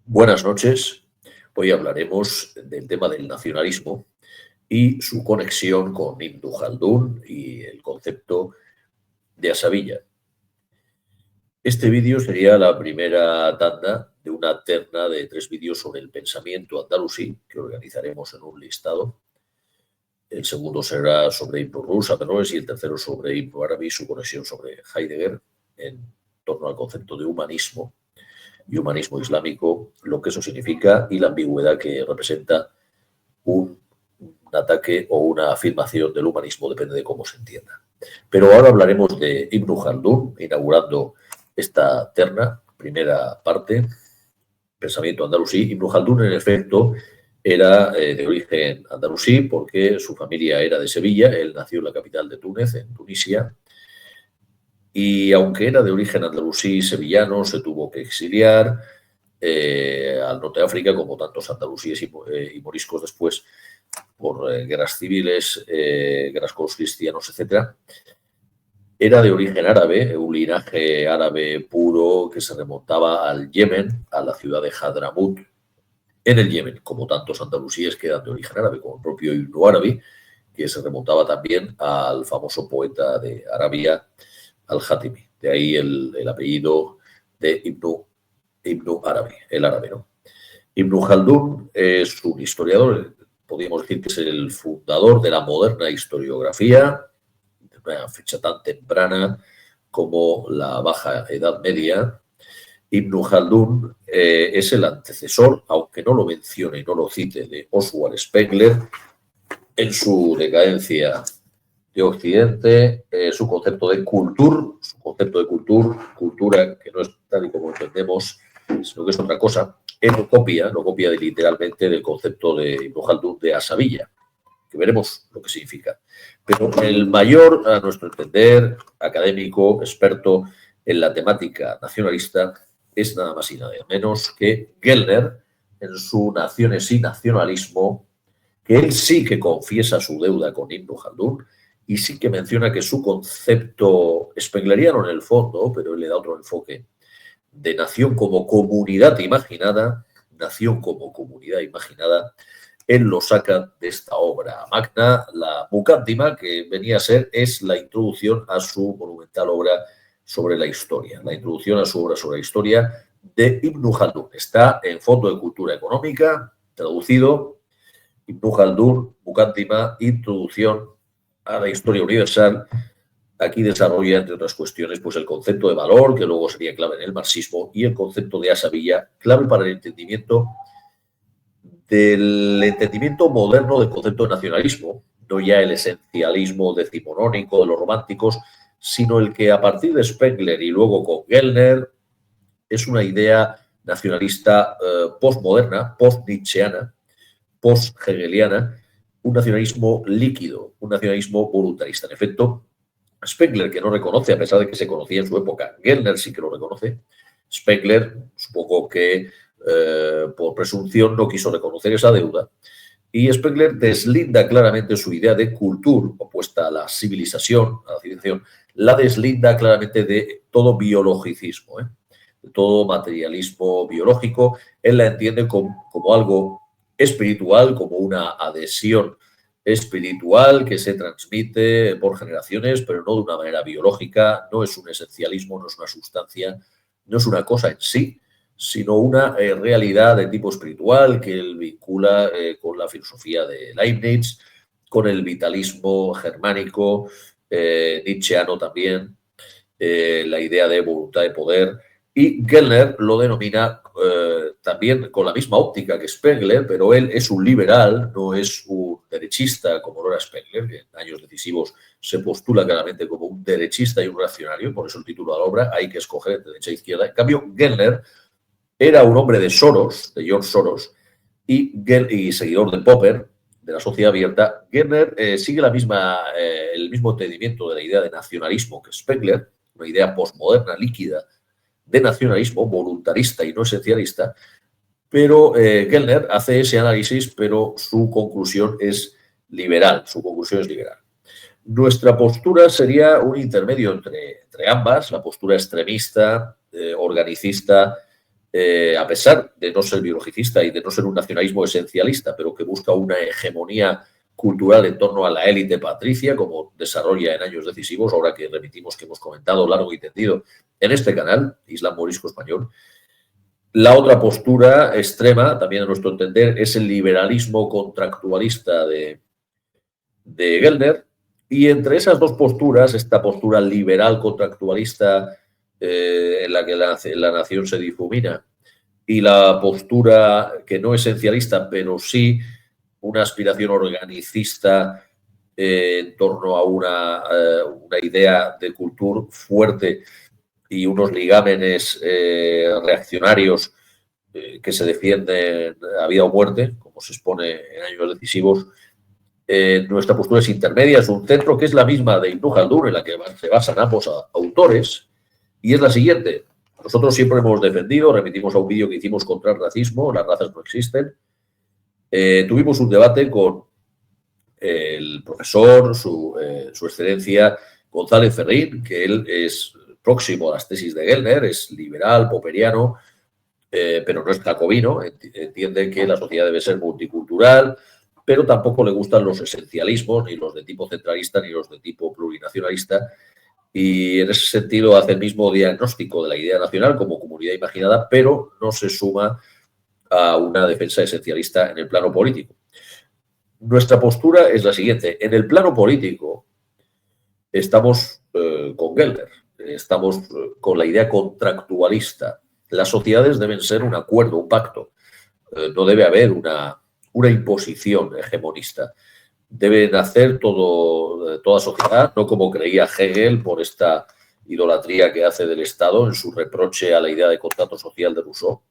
Buenas noches. Hoy hablaremos del tema del nacionalismo y su conexión con Ibn Khaldun y el concepto de Asavilla. Este vídeo sería la primera tanda de una terna de 3 vídeos sobre el pensamiento andalusí que organizaremos en un listado. El segundo será sobre Ibn Rus, Averroes, y el tercero sobre Ibn Arabi, su conexión sobre Heidegger en torno al concepto de humanismo y humanismo islámico, lo que eso significa y la ambigüedad que representa un ataque o una afirmación del humanismo, depende de cómo se entienda. Pero ahora hablaremos de Ibn Khaldun, inaugurando esta terna, primera parte, pensamiento andalusí. Ibn Khaldun, en efecto, era de origen andalusí porque su familia era de Sevilla, él nació en la capital de Túnez, en Tunisia, y aunque era de origen andalusí sevillano, se tuvo que exiliar al norte de África, como tantos andalusíes y moriscos después, por guerras civiles, guerras con los cristianos, etc. Era de origen árabe, un linaje árabe puro que se remontaba al Yemen, a la ciudad de Hadramut, en el Yemen, como tantos andalusíes que eran de origen árabe, como el propio Ibn Arabi, que se remontaba también al famoso poeta de Arabia, al-Jatimi. De ahí el apellido de Ibn Arabi, el árabe, ¿no? Ibn Khaldun es un historiador, podríamos decir que es el fundador de la moderna historiografía, de una fecha tan temprana como la Baja Edad Media. Ibn Khaldun es el antecesor, aunque no lo mencione y no lo cite, de Oswald Spengler en su decadencia de Occidente, su concepto de cultura que no es tal y como entendemos, sino que es otra cosa. Él lo copia literalmente del concepto de Ibn Khaldun de Asavilla, que veremos lo que significa. Pero el mayor, a nuestro entender, académico, experto en la temática nacionalista, es nada más y nada menos que Gellner, en su Naciones y Nacionalismo, que él sí que confiesa su deuda con Ibn Khaldun y sí que menciona que su concepto spengleriano en el fondo, pero él le da otro enfoque, de nación como comunidad imaginada, él lo saca de esta obra magna, la Muqaddima, que venía a ser, es la introducción a su monumental obra sobre la historia, la introducción a su obra sobre la historia de Ibn Khaldun. Está en Fondo de Cultura Económica, traducido, Ibn Khaldun, Muqaddima, introducción a la historia universal. Aquí desarrolla, entre otras cuestiones, pues el concepto de valor, que luego sería clave en el marxismo, y el concepto de Asavilla, clave para el entendimiento moderno del concepto de nacionalismo, no ya el esencialismo decimonónico de los románticos, sino el que a partir de Spengler y luego con Gellner es una idea nacionalista postmoderna, post-nietzscheana, post-hegeliana, un nacionalismo líquido, un nacionalismo voluntarista. En efecto, Spengler, que no reconoce, a pesar de que se conocía en su época, Gellner sí que lo reconoce. Spengler, supongo que por presunción, no quiso reconocer esa deuda. Y Spengler deslinda claramente su idea de cultura, opuesta a la civilización, la deslinda claramente de todo biologicismo, de todo materialismo biológico. Él la entiende como algo espiritual, como una adhesión espiritual que se transmite por generaciones, pero no de una manera biológica, no es un esencialismo, no es una sustancia, no es una cosa en sí, sino una realidad de tipo espiritual que él vincula con la filosofía de Leibniz, con el vitalismo germánico, nietzscheano también, la idea de voluntad de poder. Y Gellner lo denomina también con la misma óptica que Spengler, pero él es un liberal, no es un derechista como lo era Spengler, que en años decisivos se postula claramente como un derechista y un reaccionario, por eso el título de la obra, hay que escoger entre derecha e izquierda. En cambio, Gellner era un hombre de Soros, de George Soros, y seguidor de Popper, de la sociedad abierta. Gellner sigue el mismo entendimiento de la idea de nacionalismo que Spengler, una idea postmoderna, líquida, de nacionalismo voluntarista y no esencialista, pero Gellner hace ese análisis, pero su conclusión es liberal. Nuestra postura sería un intermedio entre ambas, la postura extremista, organicista, a pesar de no ser biologicista y de no ser un nacionalismo esencialista, pero que busca una hegemonía cultural en torno a la élite patricia, como desarrolla en años decisivos, ahora que remitimos que hemos comentado largo y tendido en este canal, Islam Morisco Español. La otra postura extrema, también a nuestro entender, es el liberalismo contractualista de Gellner, y entre esas dos posturas, esta postura liberal contractualista en la que la nación se difumina, y la postura que no esencialista, pero sí una aspiración organicista en torno a una idea de cultura fuerte y unos ligámenes reaccionarios que se defienden a vida o muerte, como se expone en años decisivos. Nuestra postura es intermedia, es un centro que es la misma de Ibn Khaldun, en la que se basan ambos autores, y es la siguiente. Nosotros siempre hemos defendido, remitimos a un vídeo que hicimos contra el racismo, las razas no existen. Tuvimos un debate con el profesor, su excelencia González Ferrín, que él es próximo a las tesis de Gellner, es liberal, popperiano, pero no es jacobino, entiende que la sociedad debe ser multicultural, pero tampoco le gustan los esencialismos, ni los de tipo centralista, ni los de tipo plurinacionalista, y en ese sentido hace el mismo diagnóstico de la idea nacional como comunidad imaginada, pero no se suma a una defensa esencialista en el plano político. Nuestra postura es la siguiente. En el plano político estamos con Gellner, estamos con la idea contractualista. Las sociedades deben ser un acuerdo, un pacto. No debe haber una imposición hegemonista. Debe nacer toda sociedad, no como creía Hegel por esta idolatría que hace del Estado en su reproche a la idea de contrato social de Rousseau.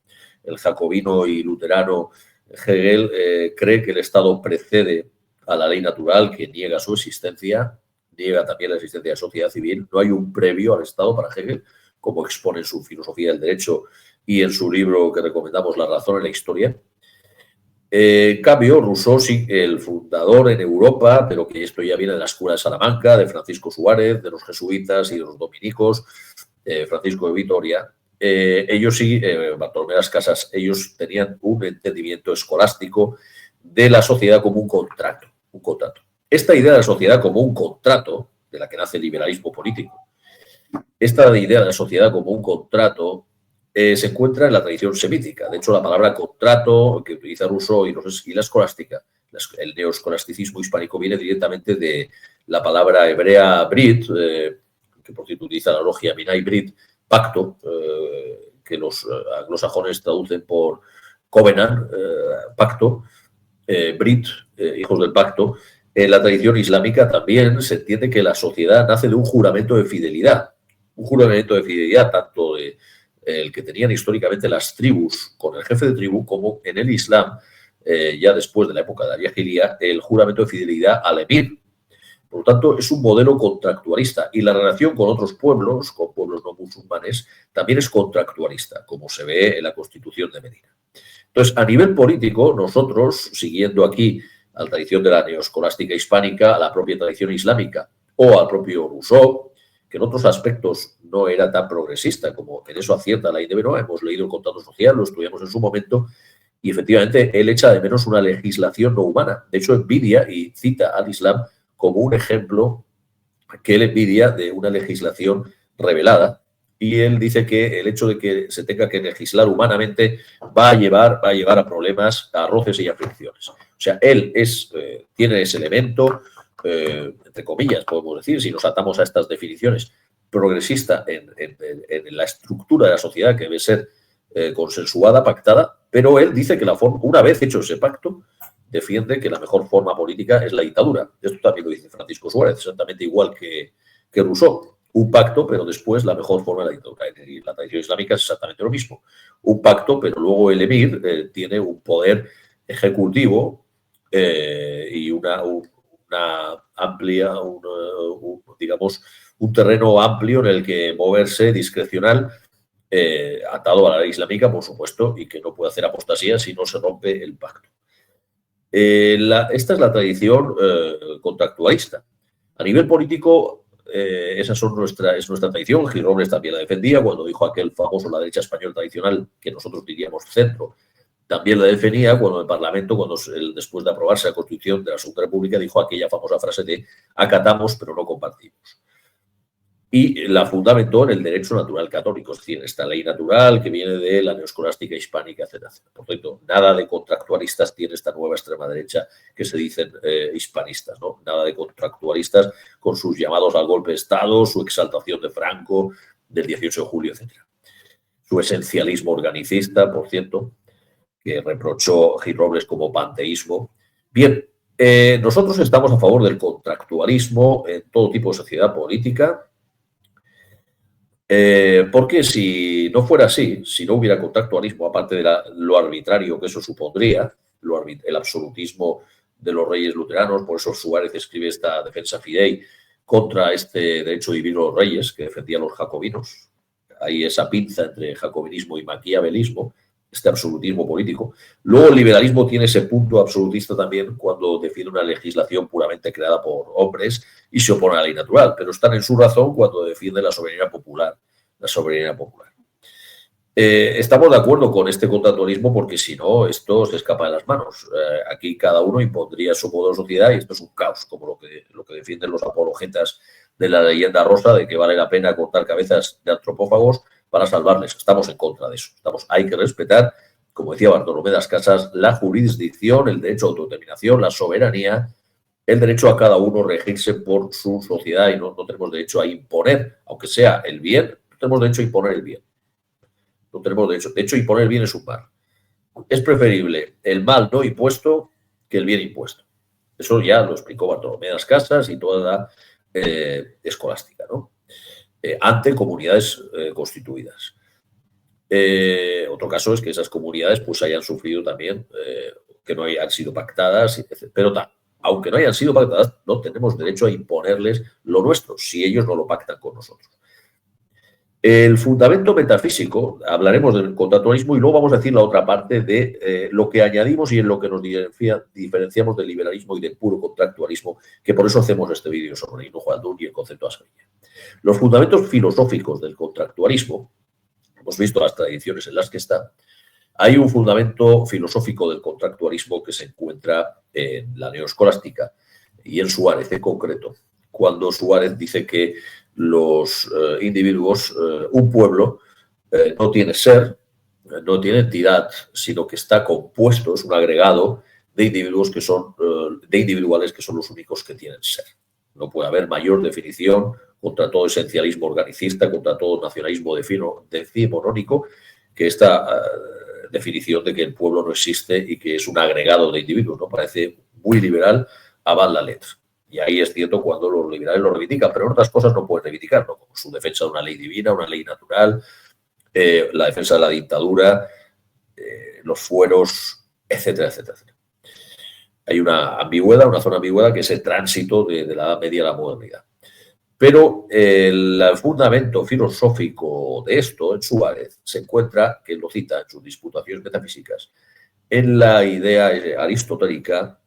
El jacobino y luterano Hegel cree que el Estado precede a la ley natural, que niega su existencia, niega también la existencia de la sociedad civil. No hay un previo al Estado para Hegel, como expone en su filosofía del derecho y en su libro que recomendamos, La razón en la historia. En cambio, Rousseau, sí, el fundador en Europa, pero que esto ya viene de la Escuela de Salamanca, de Francisco Suárez, de los jesuitas y de los dominicos, Francisco de Vitoria, ellos sí, Bartolomé de las Casas, ellos tenían un entendimiento escolástico de la sociedad como un contrato. Esta idea de la sociedad como un contrato, de la que nace el liberalismo político, esta idea de la sociedad como un contrato se encuentra en la tradición semítica. De hecho, la palabra contrato que utiliza Rousseau y la escolástica, el neoescolasticismo hispánico, viene directamente de la palabra hebrea brit, que por cierto utiliza la logia Minay Brit, pacto, que los anglosajones traducen por covenant, pacto, brit, hijos del pacto. En la tradición islámica también se entiende que la sociedad nace de un juramento de fidelidad. Un juramento de fidelidad tanto de el que tenían históricamente las tribus con el jefe de tribu, como en el Islam, ya después de la época de la Jahilía, el juramento de fidelidad al emir. Por lo tanto, es un modelo contractualista, y la relación con otros pueblos, con pueblos no musulmanes, también es contractualista, como se ve en la Constitución de Medina. Entonces, a nivel político, nosotros, siguiendo aquí a la tradición de la neoescolástica hispánica, a la propia tradición islámica o al propio Rousseau, que en otros aspectos no era tan progresista, como en eso acierta la Benoit, hemos leído el contrato social, lo estudiamos en su momento, y efectivamente él echa de menos una legislación no humana. De hecho, envidia y cita al Islam como un ejemplo que él envidia de una legislación revelada, y él dice que el hecho de que se tenga que legislar humanamente va a llevar a problemas, a roces y a fricciones. O sea, él tiene ese elemento, entre comillas, podemos decir, si nos atamos a estas definiciones, progresista en la estructura de la sociedad que debe ser consensuada, pactada, pero él dice que una vez hecho ese pacto, defiende que la mejor forma política es la dictadura. Esto también lo dice Francisco Suárez, exactamente igual que Rousseau. Un pacto, pero después la mejor forma de la dictadura. Y la tradición islámica es exactamente lo mismo. Un pacto, pero luego el emir tiene un poder ejecutivo y una amplia, digamos, un terreno amplio en el que moverse discrecional, atado a la ley islámica, por supuesto, y que no puede hacer apostasía si no se rompe el pacto. Esta es la tradición contractualista. A nivel político, esa es nuestra tradición. Gil Robles también la defendía cuando dijo aquel famoso la derecha española tradicional, que nosotros diríamos centro. También la defendía cuando el Parlamento, después de aprobarse la Constitución de la Segunda República, dijo aquella famosa frase de acatamos pero no compartimos. Y la fundamentó en el derecho natural católico, es decir, esta ley natural que viene de la neoscolástica hispánica, etc. Por cierto, nada de contractualistas tiene esta nueva extrema derecha que se dicen hispanistas, ¿no? Nada de contractualistas con sus llamados al golpe de Estado, su exaltación de Franco, del 18 de julio, etc. Su esencialismo organicista, por cierto, que reprochó Gil Robles como panteísmo. Bien, nosotros estamos a favor del contractualismo en todo tipo de sociedad política, porque si no fuera así, si no hubiera contractualismo, aparte de lo arbitrario que eso supondría, el absolutismo de los reyes luteranos, por eso Suárez escribe esta defensa fidei contra este derecho divino de los reyes que defendían los jacobinos. Hay esa pinza entre jacobinismo y maquiavelismo, este absolutismo político. Luego el liberalismo tiene ese punto absolutista también cuando defiende una legislación puramente creada por hombres y se opone a la ley natural, pero están en su razón cuando defiende la soberanía popular. Estamos de acuerdo con este contractualismo porque si no, esto se escapa de las manos. Aquí cada uno impondría su modo de sociedad y esto es un caos, como lo que defienden los apologetas de la leyenda rosa de que vale la pena cortar cabezas de antropófagos para salvarles. Estamos en contra de eso. Hay que respetar, como decía Bartolomé de las Casas, la jurisdicción, el derecho a autodeterminación, la soberanía, el derecho a cada uno regirse por su sociedad y no tenemos derecho a imponer, aunque sea el bien, no tenemos derecho a imponer el bien. No tenemos derecho. De hecho, imponer el bien es un mal. Es preferible el mal no impuesto que el bien impuesto. Eso ya lo explicó Bartolomé de las Casas y toda la escolástica, ¿no? Ante comunidades constituidas. Otro caso es que esas comunidades pues hayan sufrido también, que no hayan sido pactadas, etc. Pero aunque no hayan sido pactadas, no tenemos derecho a imponerles lo nuestro si ellos no lo pactan con nosotros. El fundamento metafísico, hablaremos del contractualismo y luego vamos a decir la otra parte de lo que añadimos y en lo que nos diferenciamos del liberalismo y del puro contractualismo, que por eso hacemos este vídeo sobre Hinojo Aldún y el concepto de Asavilla. Los fundamentos filosóficos del contractualismo, hemos visto las tradiciones en las que está, hay un fundamento filosófico del contractualismo que se encuentra en la neoscolástica y en Suárez en concreto, cuando Suárez dice que los individuos, un pueblo, no tiene ser, no tiene entidad, sino que está compuesto, es un agregado de individuos que son, de individuales que son los únicos que tienen ser. No puede haber mayor definición contra todo esencialismo organicista, contra todo nacionalismo decimonónico, que esta definición de que el pueblo no existe y que es un agregado de individuos, ¿no? Parece muy liberal a bas la lettre. Y ahí es cierto cuando los liberales lo reivindican, pero en otras cosas no pueden reivindicar, ¿no? Como su defensa de una ley divina, una ley natural, la defensa de la dictadura, los fueros, etcétera, etcétera, etcétera. Hay una ambigüedad, una zona ambigüedad que es el tránsito de la Edad Media a la modernidad. Pero el fundamento filosófico de esto, en Suárez, se encuentra, que lo cita en sus disputaciones metafísicas, en la idea aristotélica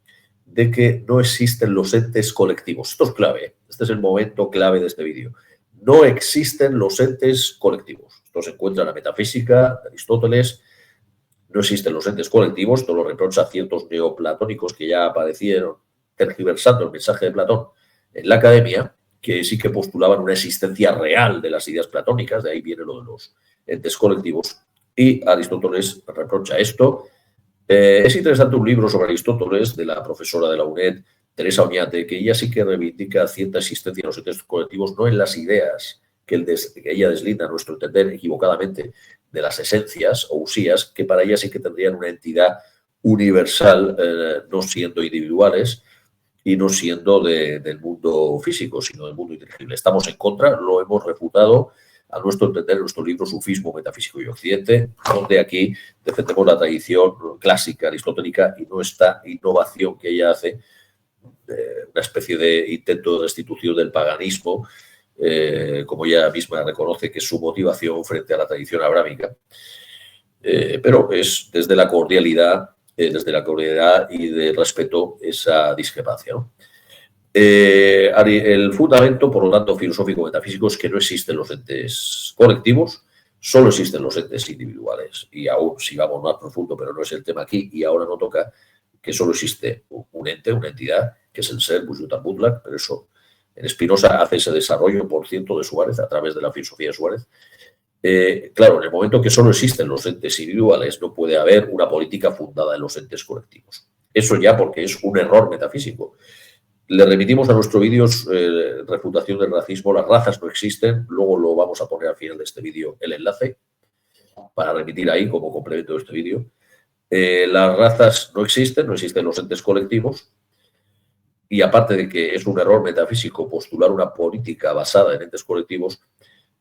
de que no existen los entes colectivos. Esto es clave, este es el momento clave de este vídeo. No existen los entes colectivos. Esto se encuentra en la metafísica de Aristóteles. No existen los entes colectivos, esto lo reprocha a ciertos neoplatónicos que ya aparecieron tergiversando el mensaje de Platón en la academia, que sí que postulaban una existencia real de las ideas platónicas, de ahí viene lo de los entes colectivos, y Aristóteles reprocha esto. Es interesante un libro sobre Aristóteles de la profesora de la UNED, Teresa Oñate, que ella sí que reivindica cierta existencia en los entes colectivos, no en las ideas que ella deslinda, a nuestro entender, equivocadamente, de las esencias o usías, que para ella sí que tendrían una entidad universal, no siendo individuales y no siendo del mundo físico, sino del mundo intangible. Estamos en contra, lo hemos refutado a nuestro entender en nuestro libro Sufismo, Metafísico y Occidente, donde aquí defendemos la tradición clásica aristotélica y no esta innovación que ella hace, una especie de intento de restitución del paganismo, como ella misma reconoce que es su motivación frente a la tradición abrámica, pero es desde la cordialidad y del respeto esa discrepancia, ¿no? El fundamento, por lo tanto, filosófico-metafísico es que no existen los entes colectivos, solo existen los entes individuales. Y aún, si vamos más profundo, pero no es el tema aquí, y ahora no toca, que solo existe un ente, una entidad, que es el ser, Bujutan Butlak, pero eso en Spinoza hace ese desarrollo, por cierto, de Suárez, a través de la filosofía de Suárez. Claro, en el momento que solo existen los entes individuales, no puede haber una política fundada en los entes colectivos. Eso ya porque es un error metafísico. Le remitimos a nuestro vídeo refutación del racismo. Las razas no existen. Luego lo vamos a poner al final de este vídeo el enlace para remitir ahí como complemento de este vídeo. Las razas no existen los entes colectivos. Y aparte de que es un error metafísico postular una política basada en entes colectivos,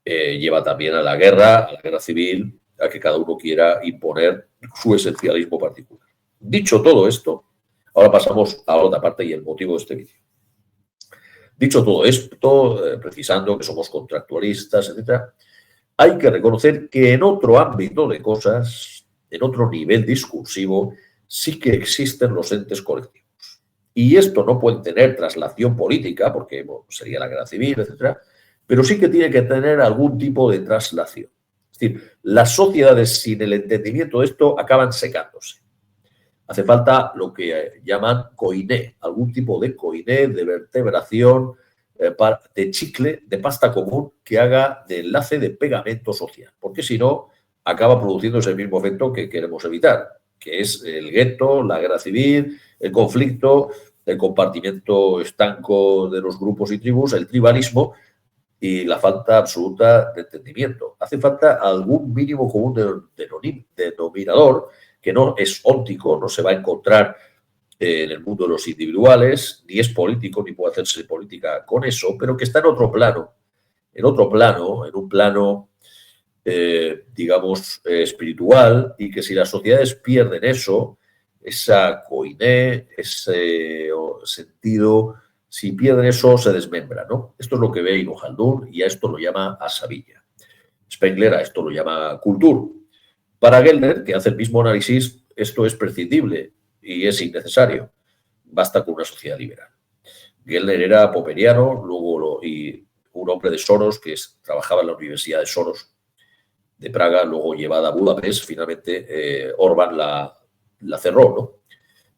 lleva también a la guerra civil, a que cada uno quiera imponer su esencialismo particular. Dicho todo esto, ahora pasamos a la otra parte y el motivo de este vídeo. Dicho todo esto, precisando que somos contractualistas, etc., hay que reconocer que en otro ámbito de cosas, en otro nivel discursivo, sí que existen los entes colectivos. Y esto no puede tener traslación política, porque sería la guerra civil, etc., pero sí que tiene que tener algún tipo de traslación. Es decir, las sociedades sin el entendimiento de esto acaban secándose. Hace falta lo que llaman coiné, algún tipo de coiné, de vertebración, de chicle, de pasta común que haga de enlace de pegamento social, porque si no, acaba produciéndose el mismo efecto que queremos evitar, que es el gueto, la guerra civil, el conflicto, el compartimiento estanco de los grupos y tribus, el tribalismo y la falta absoluta de entendimiento. Hace falta algún mínimo común denominador que no es óptico, no se va a encontrar en el mundo de los individuales, ni es político, ni puede hacerse política con eso, pero que está en otro plano, en un plano, digamos, espiritual, y que si las sociedades pierden eso, esa coiné, ese sentido, si pierden eso, se desmembra, ¿no? Esto es lo que ve Ibn Khaldun y a esto lo llama asabilla. Spengler a esto lo llama cultura. Para Gellner, que hace el mismo análisis, esto es prescindible y es innecesario. Basta con una sociedad liberal. Gellner era popperiano, y un hombre de Soros que trabajaba en la Universidad de Soros de Praga, luego llevada a Budapest. Finalmente, Orbán la cerró, ¿no?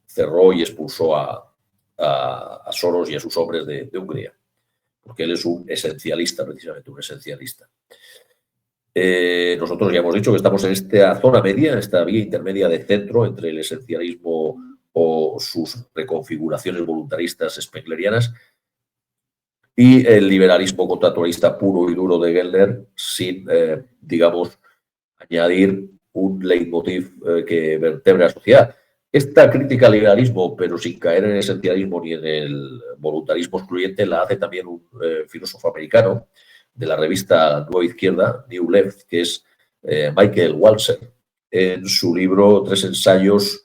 Cerró y expulsó a Soros y a sus hombres de Hungría, porque él es un esencialista, precisamente, un esencialista. Nosotros ya hemos dicho que estamos en esta zona media, en esta vía intermedia de centro entre el esencialismo o sus reconfiguraciones voluntaristas spenglerianas y el liberalismo contractualista puro y duro de Gellner, sin, digamos, añadir un leitmotiv que vertebre la sociedad. Esta crítica al liberalismo, pero sin caer en el esencialismo ni en el voluntarismo excluyente, la hace también un filósofo americano de la revista Nueva Izquierda, New Left, que es Michael Walzer, en su libro 3 ensayos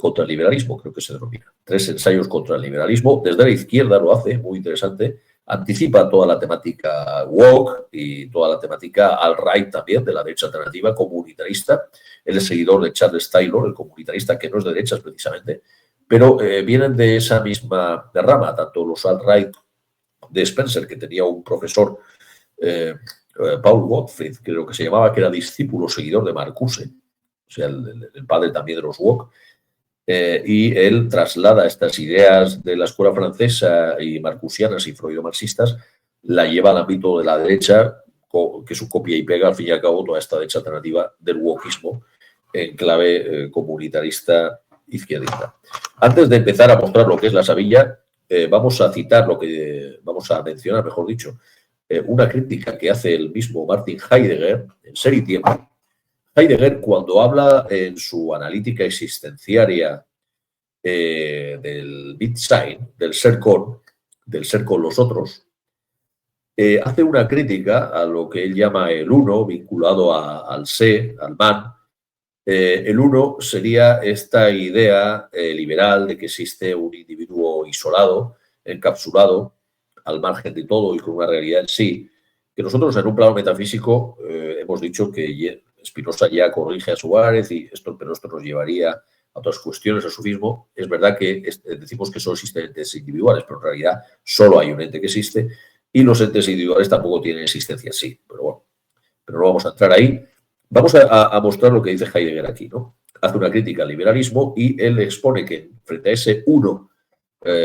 contra el liberalismo, creo que se denomina. 3 ensayos contra el liberalismo. Desde la izquierda lo hace, muy interesante. Anticipa toda la temática woke y toda la temática alt-right también, de la derecha alternativa comunitarista. Él es seguidor de Charles Taylor, el comunitarista que no es de derechas precisamente, pero vienen de esa misma rama, tanto los alt-right de Spencer, que tenía un profesor, Paul Gottfried, creo que se llamaba, que era discípulo seguidor de Marcuse, o sea, el padre también de los woke, y él traslada estas ideas de la escuela francesa y marcusianas y freudo-marxistas, la lleva al ámbito de la derecha, que es un copia y pega, al fin y al cabo, toda esta derecha alternativa del wokismo en clave comunitarista izquierdista. Antes de empezar a mostrar lo que es la sabilla, vamos a citar vamos a mencionar, mejor dicho, una crítica que hace el mismo Martin Heidegger en Ser y Tiempo. Heidegger, cuando habla en su analítica existenciaria del Bitsein, del ser con los otros, hace una crítica a lo que él llama el uno, vinculado al sé, al man. El uno sería esta idea liberal de que existe un individuo isolado, encapsulado, al margen de todo y con una realidad en sí, que nosotros en un plano metafísico hemos dicho que Spinoza ya corrige a Suárez, pero esto nos llevaría a otras cuestiones, al sufismo, es verdad que decimos que solo existen entes individuales, pero en realidad solo hay un ente que existe y los entes individuales tampoco tienen existencia, sí, pero bueno, pero no vamos a entrar ahí. Vamos a mostrar lo que dice Heidegger aquí, ¿no? Hace una crítica al liberalismo y él expone que frente a ese uno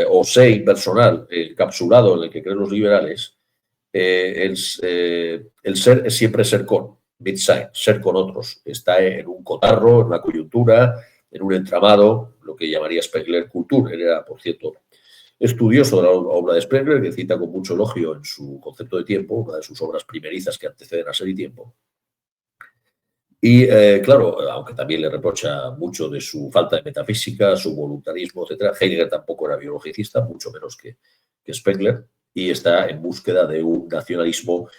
o sé impersonal encapsulado en el que creen los liberales, el ser es siempre ser con, Mitsein, ser con otros. Está en un cotarro, en una coyuntura, en un entramado, lo que llamaría Spengler Kultur. Él era, por cierto, estudioso de la obra de Spengler, que cita con mucho elogio en su concepto de tiempo, una de sus obras primerizas que anteceden a Ser y Tiempo. Y claro, aunque también le reprocha mucho de su falta de metafísica, su voluntarismo, etc., Heidegger tampoco era biologicista, mucho menos que Spengler, y está en búsqueda de un nacionalismo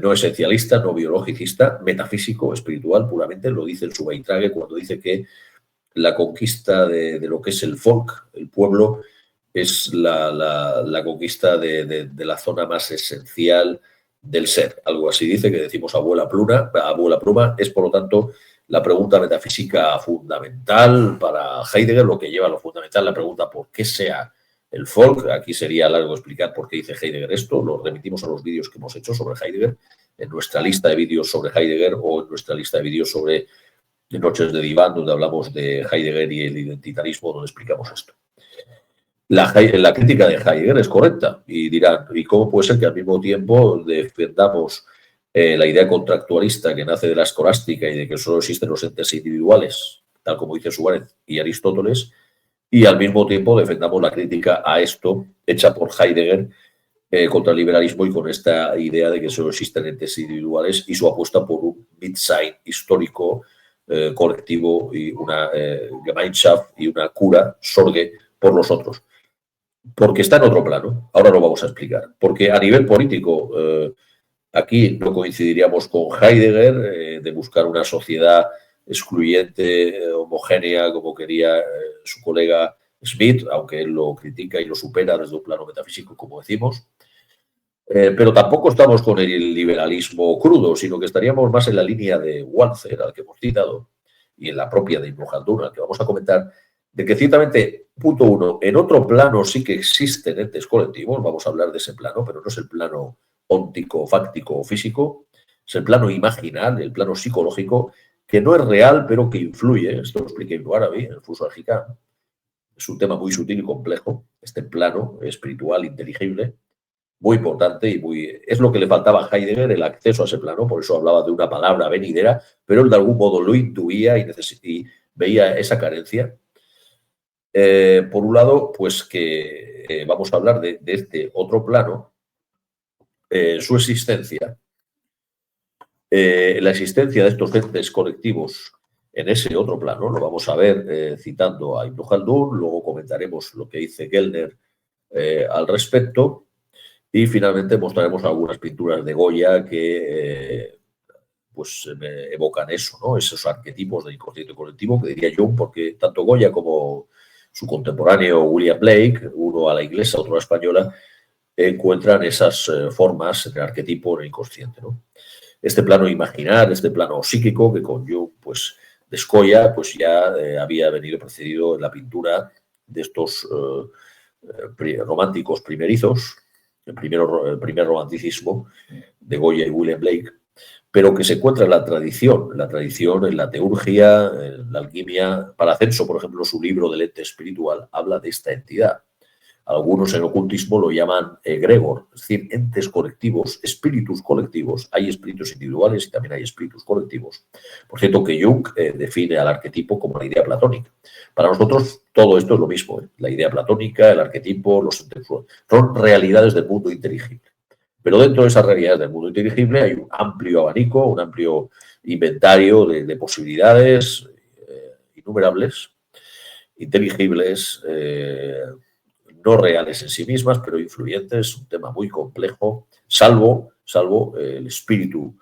no esencialista, no biologicista, metafísico, espiritual, puramente. Lo dice en su Beitrage cuando dice que la conquista de lo que es el folk, el pueblo, es la conquista de la zona más esencial del ser. Algo así dice, que decimos abuela pluma, es por lo tanto la pregunta metafísica fundamental para Heidegger, lo que lleva a lo fundamental, la pregunta por qué sea el folk. Aquí sería largo explicar por qué dice Heidegger esto, lo remitimos a los vídeos que hemos hecho sobre Heidegger, en nuestra lista de vídeos sobre Heidegger o en nuestra lista de vídeos sobre Noches de Diván, donde hablamos de Heidegger y el identitarismo, donde explicamos esto. La crítica de Heidegger es correcta y dirán, ¿y cómo puede ser que al mismo tiempo defendamos la idea contractualista que nace de la escolástica y de que solo existen los entes individuales, tal como dice Suárez y Aristóteles, y al mismo tiempo defendamos la crítica a esto hecha por Heidegger contra el liberalismo y con esta idea de que solo existen entes individuales y su apuesta por un Mitsein histórico colectivo y una Gemeinschaft y una cura, Sorge, por los otros? Porque está en otro plano. Ahora lo vamos a explicar. Porque a nivel político, aquí no coincidiríamos con Heidegger de buscar una sociedad excluyente, homogénea, como quería su colega Smith, aunque él lo critica y lo supera desde un plano metafísico, como decimos. Pero tampoco estamos con el liberalismo crudo, sino que estaríamos más en la línea de Walzer, al que hemos citado, y en la propia de Ibn Khaldun, al que vamos a comentar, de que ciertamente, punto uno, en otro plano sí que existen entes colectivos, vamos a hablar de ese plano, pero no es el plano óntico, fáctico o físico, es el plano imaginal, el plano psicológico, que no es real, pero que influye. Esto lo expliqué Ibn Arabi en el Fuso al-Hikam. Es un tema muy sutil y complejo, este plano espiritual, inteligible, muy importante y es lo que le faltaba a Heidegger, el acceso a ese plano, por eso hablaba de una palabra venidera, pero él de algún modo lo intuía y veía esa carencia. Por un lado, pues que vamos a hablar de este otro plano, su existencia, la existencia de estos entes colectivos en ese otro plano, lo vamos a ver citando a Ibn Khaldun, luego comentaremos lo que dice Gellner al respecto. Y finalmente mostraremos algunas pinturas de Goya que pues evocan eso, ¿no? Esos arquetipos del inconsciente colectivo, que diría Jung, porque tanto Goya como su contemporáneo William Blake, uno a la inglesa, otro a la española, encuentran esas formas de arquetipo en el inconsciente, ¿no? Este plano imaginar, este plano psíquico, que con Jung, pues, descolla, pues ya había venido precedido en la pintura de estos románticos primerizos, el primer romanticismo de Goya y William Blake, pero que se encuentra en la tradición, en la teurgia, en la alquimia. Paracelso, por ejemplo, su libro del ente espiritual habla de esta entidad. Algunos en ocultismo lo llaman egregor, es decir, entes colectivos, espíritus colectivos. Hay espíritus individuales y también hay espíritus colectivos. Por cierto, que Jung define al arquetipo como la idea platónica. Para nosotros todo esto es lo mismo. La idea platónica, el arquetipo, los entes son realidades del mundo inteligible. Pero dentro de esas realidades del mundo inteligible hay un amplio abanico, un amplio inventario de posibilidades innumerables, inteligibles, no reales en sí mismas, pero influyentes, un tema muy complejo, salvo el espíritu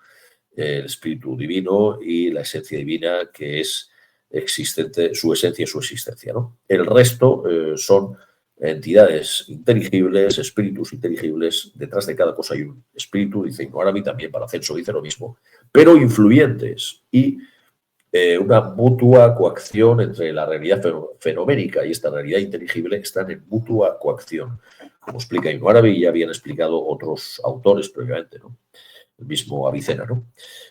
divino y la esencia divina, que es existente, su esencia y su existencia, ¿no? El resto son entidades inteligibles, espíritus inteligibles. Detrás de cada cosa hay un espíritu, dice Ibn Arabi, también Paracelso dice lo mismo, pero influyentes y Una mutua coacción entre la realidad fenoménica y esta realidad inteligible están en mutua coacción, como explica Ibn Arabi y ya habían explicado otros autores previamente, ¿no? El mismo Avicena, ¿no?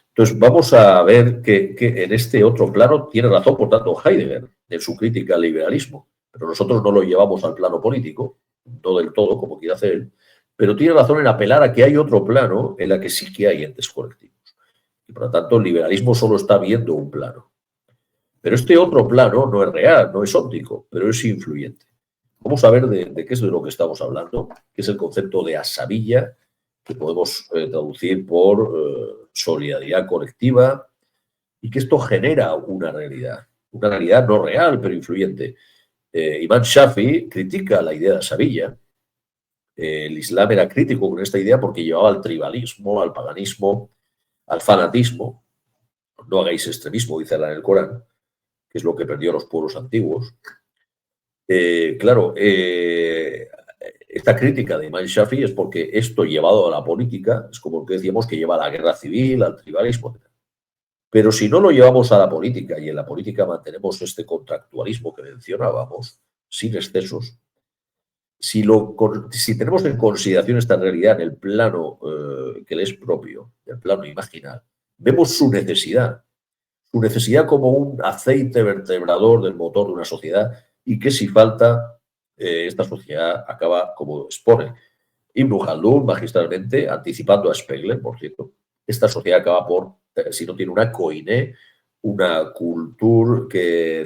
Entonces, vamos a ver que en este otro plano tiene razón, por tanto, Heidegger en su crítica al liberalismo, pero nosotros no lo llevamos al plano político, no del todo, como quiere hacer él, pero tiene razón en apelar a que hay otro plano en la que sí que hay entes colectivos. Y por lo tanto, el liberalismo solo está viendo un plano. Pero este otro plano no es real, no es óptico, pero es influyente. Vamos a ver de qué es de lo que estamos hablando, que es el concepto de asabilla, que podemos traducir por solidaridad colectiva, y que esto genera una realidad no real, pero influyente. Imam Shafi critica la idea de asabilla. El Islam era crítico con esta idea porque llevaba al tribalismo, al paganismo, al fanatismo. No hagáis extremismo, dice Allah en el Corán, que es lo que perdió los pueblos antiguos. Claro, esta crítica de Imam Shafi es porque esto llevado a la política es como lo que decíamos que lleva a la guerra civil, al tribalismo. Pero si no lo llevamos a la política y en la política mantenemos este contractualismo que mencionábamos, sin excesos, si tenemos en consideración esta realidad en el plano que le es propio, el plano imaginal, vemos su necesidad como un aceite vertebrador del motor de una sociedad y que si falta, esta sociedad acaba como expone Ibn Khaldun, magistralmente, anticipando a Spengler, por cierto, esta sociedad acaba por, si no tiene una coine, una cultura que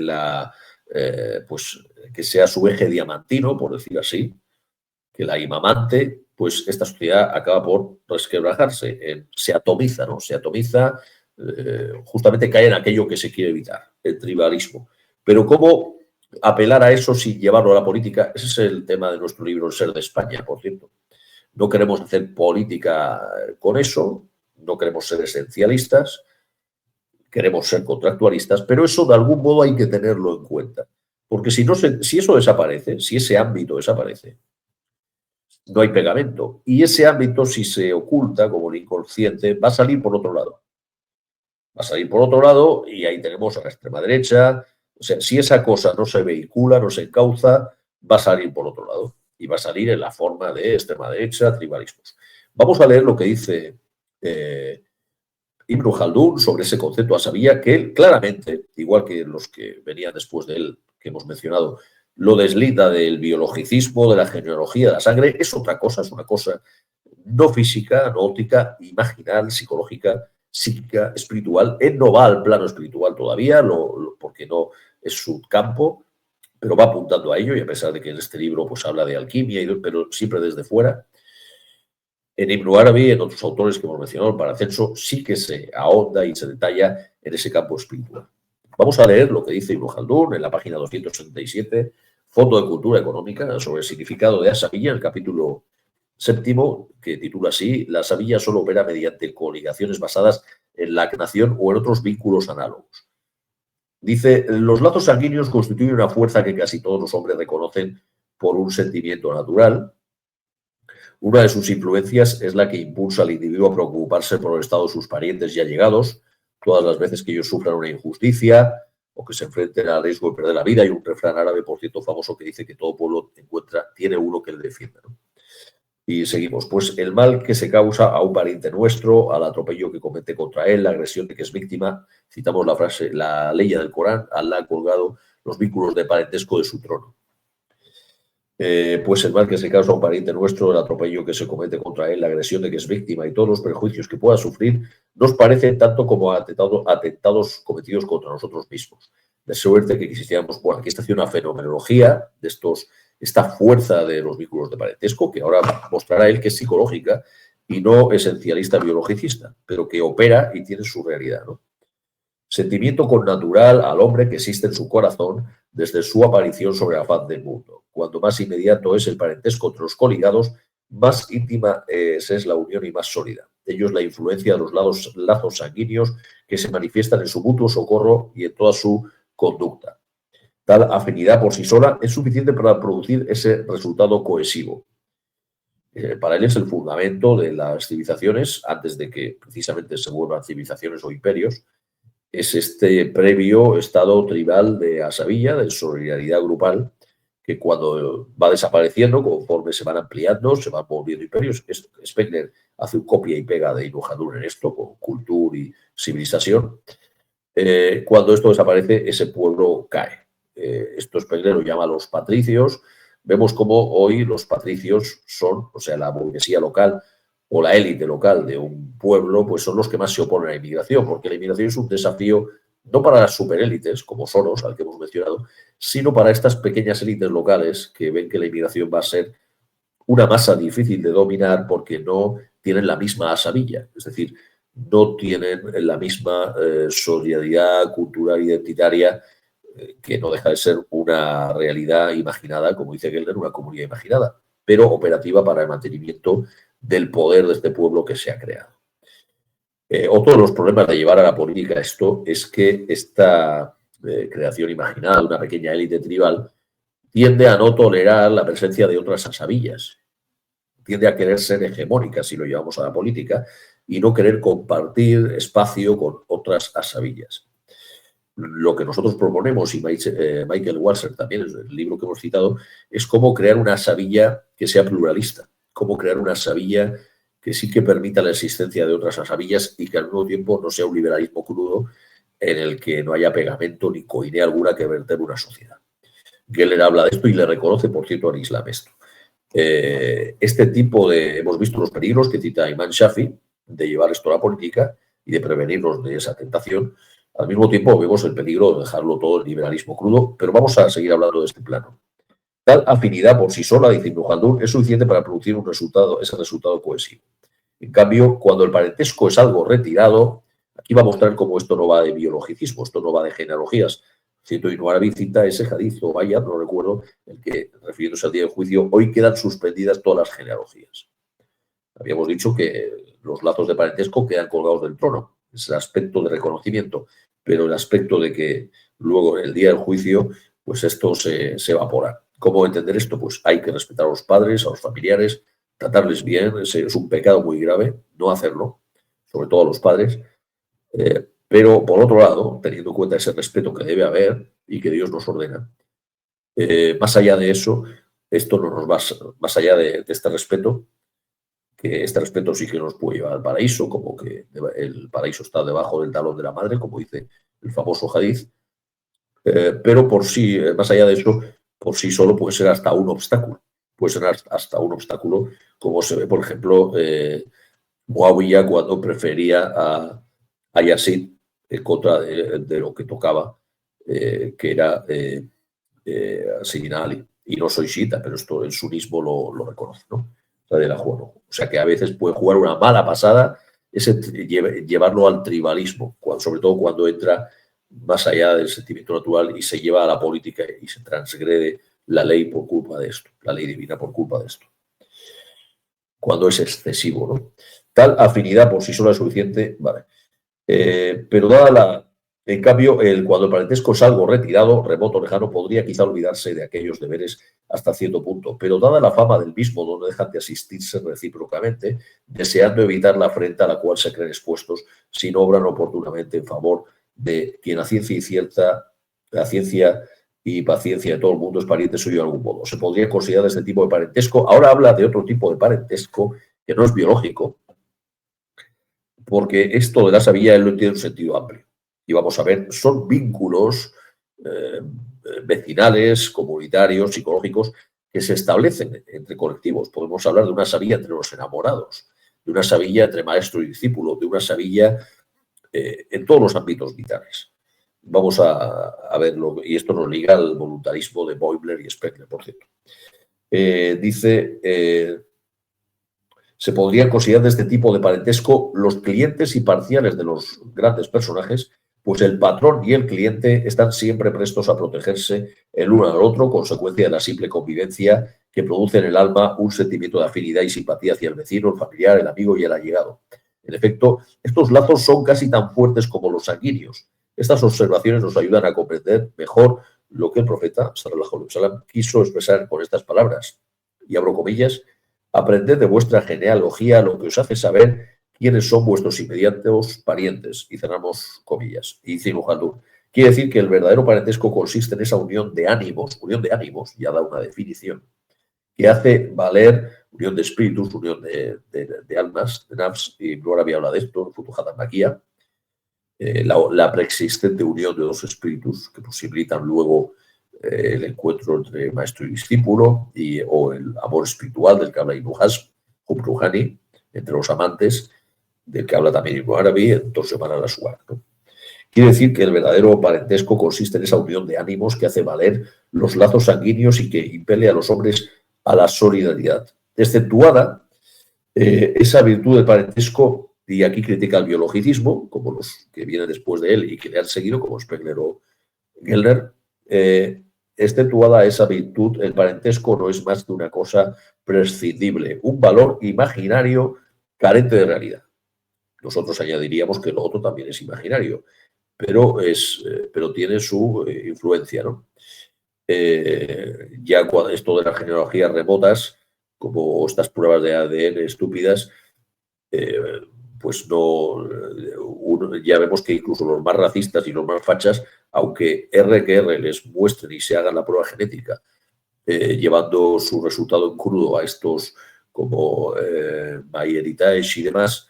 pues, que sea su eje diamantino, por decir así, que la imamante, pues esta sociedad acaba por resquebrajarse, se atomiza, ¿no? Se atomiza, justamente cae en aquello que se quiere evitar, el tribalismo. Pero ¿cómo apelar a eso sin llevarlo a la política? Ese es el tema de nuestro libro, El ser de España, por cierto. No queremos hacer política con eso, no queremos ser esencialistas, queremos ser contractualistas, pero eso de algún modo hay que tenerlo en cuenta. Porque si eso desaparece, si ese ámbito desaparece, no hay pegamento. Y ese ámbito, si se oculta como el inconsciente, va a salir por otro lado. Va a salir por otro lado y ahí tenemos a la extrema derecha. O sea, si esa cosa no se vehicula, no se encauza, va a salir por otro lado. Y va a salir en la forma de extrema derecha, tribalismos. Vamos a leer lo que dice Ibn Khaldun sobre ese concepto asabía, que él claramente, igual que los que venían después de él, que hemos mencionado, lo deslinda del biologicismo, de la genealogía, de la sangre, es otra cosa, es una cosa no física, no óptica, imaginal, psicológica, psíquica, espiritual. Él no va al plano espiritual todavía, porque no es su campo, pero va apuntando a ello, y a pesar de que en este libro pues, habla de alquimia, pero siempre desde fuera. En Ibn Arabi, en otros autores que hemos mencionado, para Paracelso, sí que se ahonda y se detalla en ese campo espiritual. Vamos a leer lo que dice Ibn Khaldun en la página 267, Fondo de Cultura Económica, sobre el significado de asabilla, el capítulo séptimo, que titula así: la asabilla solo opera mediante coligaciones basadas en la nación o en otros vínculos análogos. Dice, los lazos sanguíneos constituyen una fuerza que casi todos los hombres reconocen por un sentimiento natural. Una de sus influencias es la que impulsa al individuo a preocuparse por el estado de sus parientes y allegados, todas las veces que ellos sufran una injusticia o que se enfrenten al riesgo de perder la vida. Hay un refrán árabe, por cierto, famoso que dice que todo pueblo tiene uno que le defienda, ¿no? Y seguimos. Pues el mal que se causa a un pariente nuestro, al atropello que comete contra él, la agresión de que es víctima. Citamos la frase, la ley del Corán: Allah ha colgado los vínculos de parentesco de su trono. Pues el mal que se causa a un pariente nuestro, el atropello que se comete contra él, la agresión de que es víctima y todos los perjuicios que pueda sufrir, nos parecen tanto como atentados cometidos contra nosotros mismos. De suerte que quisiéramos, bueno, aquí está haciendo una fenomenología de esta fuerza de los vínculos de parentesco, que ahora mostrará él que es psicológica y no esencialista biologicista, pero que opera y tiene su realidad, ¿no? Sentimiento connatural al hombre que existe en su corazón desde su aparición sobre la faz del mundo. Cuanto más inmediato es el parentesco entre los coligados, más íntima es la unión y más sólida. Ello es la influencia de los lazos sanguíneos que se manifiestan en su mutuo socorro y en toda su conducta. Tal afinidad por sí sola es suficiente para producir ese resultado cohesivo. Para él es el fundamento de las civilizaciones, antes de que precisamente se vuelvan civilizaciones o imperios, es este previo estado tribal de Asavilla, de solidaridad grupal, que cuando va desapareciendo, conforme se van ampliando, se van volviendo imperios. Spengler hace un copia y pega de Ibn Khaldun en esto, con cultura y civilización. Cuando esto desaparece, ese pueblo cae. Esto Spengler lo llama los patricios. Vemos cómo hoy los patricios son, o sea, la burguesía local o la élite local de un pueblo, pues son los que más se oponen a la inmigración, porque la inmigración es un desafío no para las superélites, como Soros, al que hemos mencionado, sino para estas pequeñas élites locales que ven que la inmigración va a ser una masa difícil de dominar porque no tienen la misma asabilla, es decir, no tienen la misma solidaridad cultural identitaria, que no deja de ser una realidad imaginada, como dice Gelder, una comunidad imaginada, pero operativa para el mantenimiento del poder de este pueblo que se ha creado. Otro de los problemas de llevar a la política esto es que esta creación imaginada de una pequeña élite tribal tiende a no tolerar la presencia de otras asabillas, tiende a querer ser hegemónica si lo llevamos a la política y no querer compartir espacio con otras asabillas. Lo que nosotros proponemos, y Michael Walzer también, en el libro que hemos citado, es cómo crear una asabilla que sea pluralista, cómo crear una asabilla que sí que permita la existencia de otras asabillas y que al mismo tiempo no sea un liberalismo crudo en el que no haya pegamento ni coinea alguna que verter una sociedad. Geller habla de esto y le reconoce, por cierto, al Islam esto. Este tipo de... Hemos visto los peligros que cita Imam Shafi de llevar esto a la política y de prevenirnos de esa tentación. Al mismo tiempo vemos el peligro de dejarlo todo el liberalismo crudo, pero vamos a seguir hablando de este plano. Tal afinidad por sí sola, dice Ibn Khaldun, es suficiente para producir un resultado, ese resultado cohesivo. En cambio, cuando el parentesco es algo retirado, aquí va a mostrar cómo esto no va de biologicismo, esto no va de genealogías. Cito Ibn Arabi cita ese hadith o vaya, no recuerdo, el que, refiriéndose al día del juicio, hoy quedan suspendidas todas las genealogías. Habíamos dicho que los lazos de parentesco quedan colgados del trono, es el aspecto de reconocimiento, pero el aspecto de que luego en el día del juicio, pues esto se evapora. ¿Cómo entender esto? Pues hay que respetar a los padres, a los familiares, tratarles bien, es un pecado muy grave no hacerlo, sobre todo a los padres, pero por otro lado, teniendo en cuenta ese respeto que debe haber y que Dios nos ordena, más allá de eso, esto no nos va, más allá de este respeto, que este respeto sí que nos puede llevar al paraíso, como que el paraíso está debajo del talón de la madre, como dice el famoso hadith, pero por sí, más allá de eso, por sí solo puede ser hasta un obstáculo. Puede ser hasta un obstáculo, como se ve, por ejemplo, Muawiyah cuando prefería a Yazid en contra de lo que tocaba, que era Sayyidina Ali. Y no soy chiita, pero esto el sunismo lo reconoce, ¿no? De la juego. O sea que a veces puede jugar una mala pasada llevarlo al tribalismo, sobre todo cuando entra más allá del sentimiento natural y se lleva a la política y se transgrede la ley por culpa de esto, la ley divina por culpa de esto. Cuando es excesivo, ¿no? Tal afinidad por sí sola es suficiente, vale. Pero dada en cambio, cuando el parentesco es algo retirado, remoto, lejano, podría quizá olvidarse de aquellos deberes hasta cierto punto, pero dada la fama del mismo, no dejan de asistirse recíprocamente, deseando evitar la afrenta a la cual se creen expuestos si no obran oportunamente en favor de quien la ciencia y paciencia de todo el mundo es pariente suyo de algún modo. Se podría considerar este tipo de parentesco. Ahora habla de otro tipo de parentesco que no es biológico, porque esto de la sabilla él lo entiende en un sentido amplio. Y vamos a ver, son vínculos vecinales, comunitarios, psicológicos, que se establecen entre colectivos. Podemos hablar de una sabilla entre los enamorados, de una sabilla entre maestro y discípulo, de una sabilla en todos los ámbitos vitales. Vamos a verlo, y esto nos liga al voluntarismo de Boimler y Spengler, por cierto. Dice... se podrían considerar de este tipo de parentesco los clientes y parciales de los grandes personajes, pues el patrón y el cliente están siempre prestos a protegerse el uno al otro, consecuencia de la simple convivencia que produce en el alma un sentimiento de afinidad y simpatía hacia el vecino, el familiar, el amigo y el allegado. En efecto, estos lazos son casi tan fuertes como los sanguíneos. Estas observaciones nos ayudan a comprender mejor lo que el profeta sallallahu alaihi wasallam quiso expresar con estas palabras. Y abro comillas: aprended de vuestra genealogía lo que os hace saber quiénes son vuestros inmediatos parientes, y cerramos comillas. Y dice Ibn Khaldun, quiere decir que el verdadero parentesco consiste en esa unión de ánimos, ya da una definición, que hace valer unión de espíritus, unión de almas, de nafs, y Blue había hablado de esto, Futuhat al-Maquia, la preexistente unión de dos espíritus que posibilitan luego el encuentro entre maestro y discípulo o el amor espiritual del que habla Ibn Hazm, Hub Ruhani, entre los amantes, del que habla también Ibn Arabi en Torseman al-Aswar, ¿no? Quiere decir que el verdadero parentesco consiste en esa unión de ánimos que hace valer los lazos sanguíneos y que impele a los hombres a la solidaridad. Exceptuada esa virtud del parentesco, y aquí critica el biologicismo, como los que vienen después de él y que le han seguido, como Spengler o Gellner, exceptuada esa virtud, el parentesco no es más que una cosa prescindible, un valor imaginario carente de realidad. Nosotros añadiríamos que lo otro también es imaginario, pero tiene su influencia, ¿no? Ya cuando esto de las genealogías remotas, como estas pruebas de ADN estúpidas, pues no, ya vemos que incluso los más racistas y los más fachas, aunque R les muestren y se hagan la prueba genética, llevando su resultado en crudo a estos como MyHeritage y demás,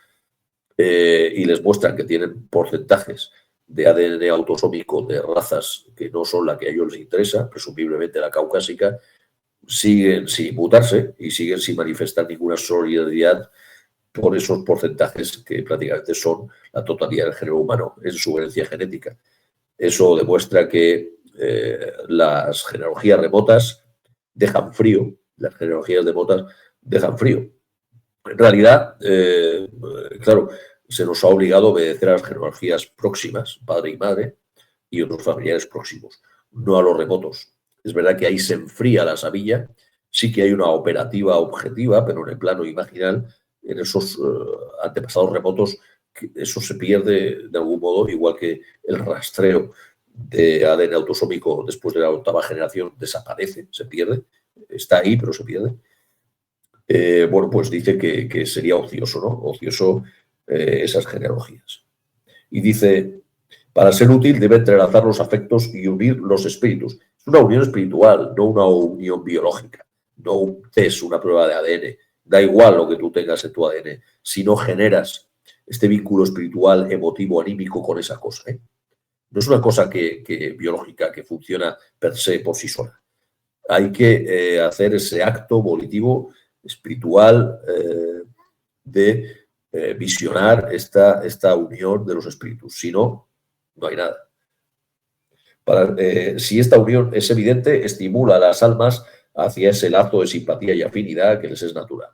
y les muestran que tienen porcentajes de ADN autosómico de razas que no son la que a ellos les interesa, presumiblemente la caucásica, siguen sin mutarse y siguen sin manifestar ninguna solidaridad por esos porcentajes que prácticamente son la totalidad del género humano en su herencia genética. Eso demuestra que las genealogías remotas dejan frío, las genealogías remotas dejan frío. En realidad, claro, se nos ha obligado a obedecer a las genealogías próximas, padre y madre, y otros familiares próximos, no a los remotos. Es verdad que ahí se enfría la sabilla, sí que hay una operativa objetiva, pero en el plano imaginal, en esos antepasados remotos, eso se pierde de algún modo, igual que el rastreo de ADN autosómico después de la octava generación desaparece, se pierde, está ahí, pero se pierde. Bueno, pues dice que sería ocioso, ¿no? Ocioso esas genealogías. Y dice, para ser útil debe entrelazar los afectos y unir los espíritus. Es una unión espiritual, no una unión biológica, no un test, una prueba de ADN. Da igual lo que tú tengas en tu ADN, si no generas este vínculo espiritual, emotivo, anímico con esa cosa, ¿eh? No es una cosa que biológica que funciona per se por sí sola. Hay que hacer ese acto volitivo espiritual de visionar esta unión de los espíritus. Si no, no hay nada. Si esta unión es evidente, estimula a las almas hacia ese lazo de simpatía y afinidad que les es natural.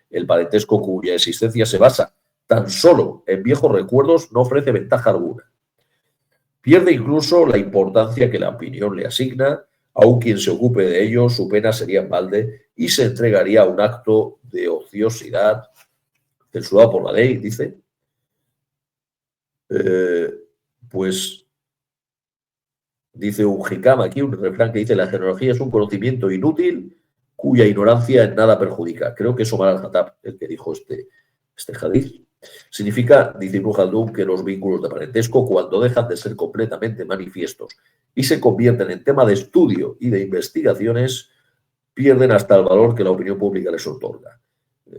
El parentesco cuya existencia se basa tan solo en viejos recuerdos no ofrece ventaja alguna. Pierde incluso la importancia que la opinión le asigna. Aun quien se ocupe de ello, su pena sería en balde y se entregaría a un acto de ociosidad censurado por la ley, dice. Pues dice un jicam aquí, un refrán que dice: la genealogía es un conocimiento inútil cuya ignorancia en nada perjudica. Creo que es Omar al-Khattab el que dijo este hadith. Significa, dice Ibn Khaldun, que los vínculos de parentesco, cuando dejan de ser completamente manifiestos y se convierten en tema de estudio y de investigaciones, pierden hasta el valor que la opinión pública les otorga.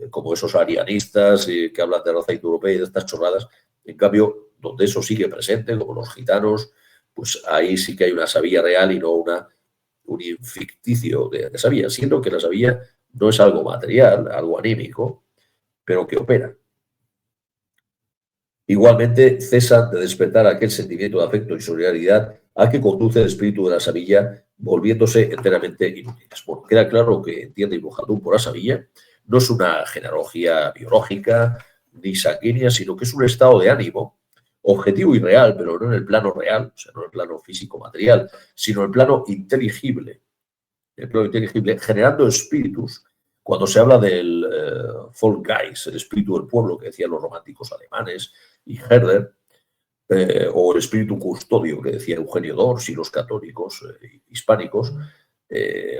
Como esos arianistas que hablan de raza indoeuropea y de estas chorradas. En cambio, donde eso sigue presente, como los gitanos, pues ahí sí que hay una sabía real y no un ficticio de sabía, siendo que la sabía no es algo material, algo anímico, pero que opera. Igualmente, cesan de despertar aquel sentimiento de afecto y solidaridad a que conduce el espíritu de la sabilla, volviéndose enteramente inútiles. Bueno, queda claro que entiende Ibn Khaldun por la sabilla no es una genealogía biológica ni sanguínea, sino que es un estado de ánimo objetivo y real, pero no en el plano real, o sea, no en el plano físico-material, sino en el plano inteligible, generando espíritus. Cuando se habla del Volksgeist, el espíritu del pueblo que decían los románticos alemanes y Herder, o el espíritu custodio que decía Eugenio d'Ors y los católicos hispánicos,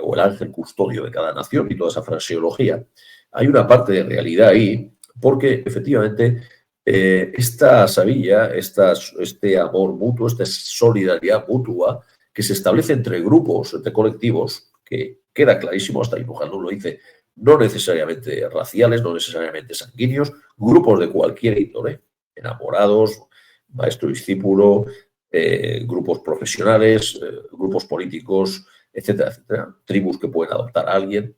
o el ángel custodio de cada nación y toda esa fraseología, hay una parte de realidad ahí, porque efectivamente esta sabilla, este amor mutuo, esta solidaridad mutua que se establece entre grupos, entre colectivos, que queda clarísimo, hasta ahí Mujadú lo dice, no necesariamente raciales, no necesariamente sanguíneos, grupos de cualquier índole, enamorados, maestro y discípulo, grupos profesionales, grupos políticos, etcétera, etcétera, tribus que pueden adoptar a alguien.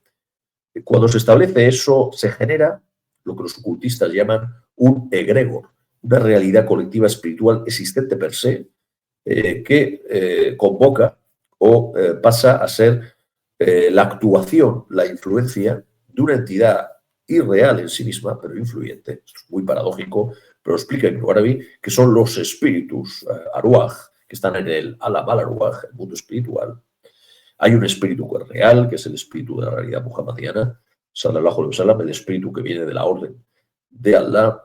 Cuando se establece eso, se genera lo que los ocultistas llaman un egregor, una realidad colectiva espiritual existente per se, que convoca o pasa a ser la actuación, la influencia de una entidad irreal en sí misma, pero influyente. Esto es muy paradójico, pero explica Ibn Arabi que son los espíritus, arwah, que están en el alam al-arwah, el mundo espiritual. Hay un espíritu que es real, que es el espíritu de la realidad muhammadiana, sallallahu alaihi wasallam, el espíritu que viene de la orden de Allah,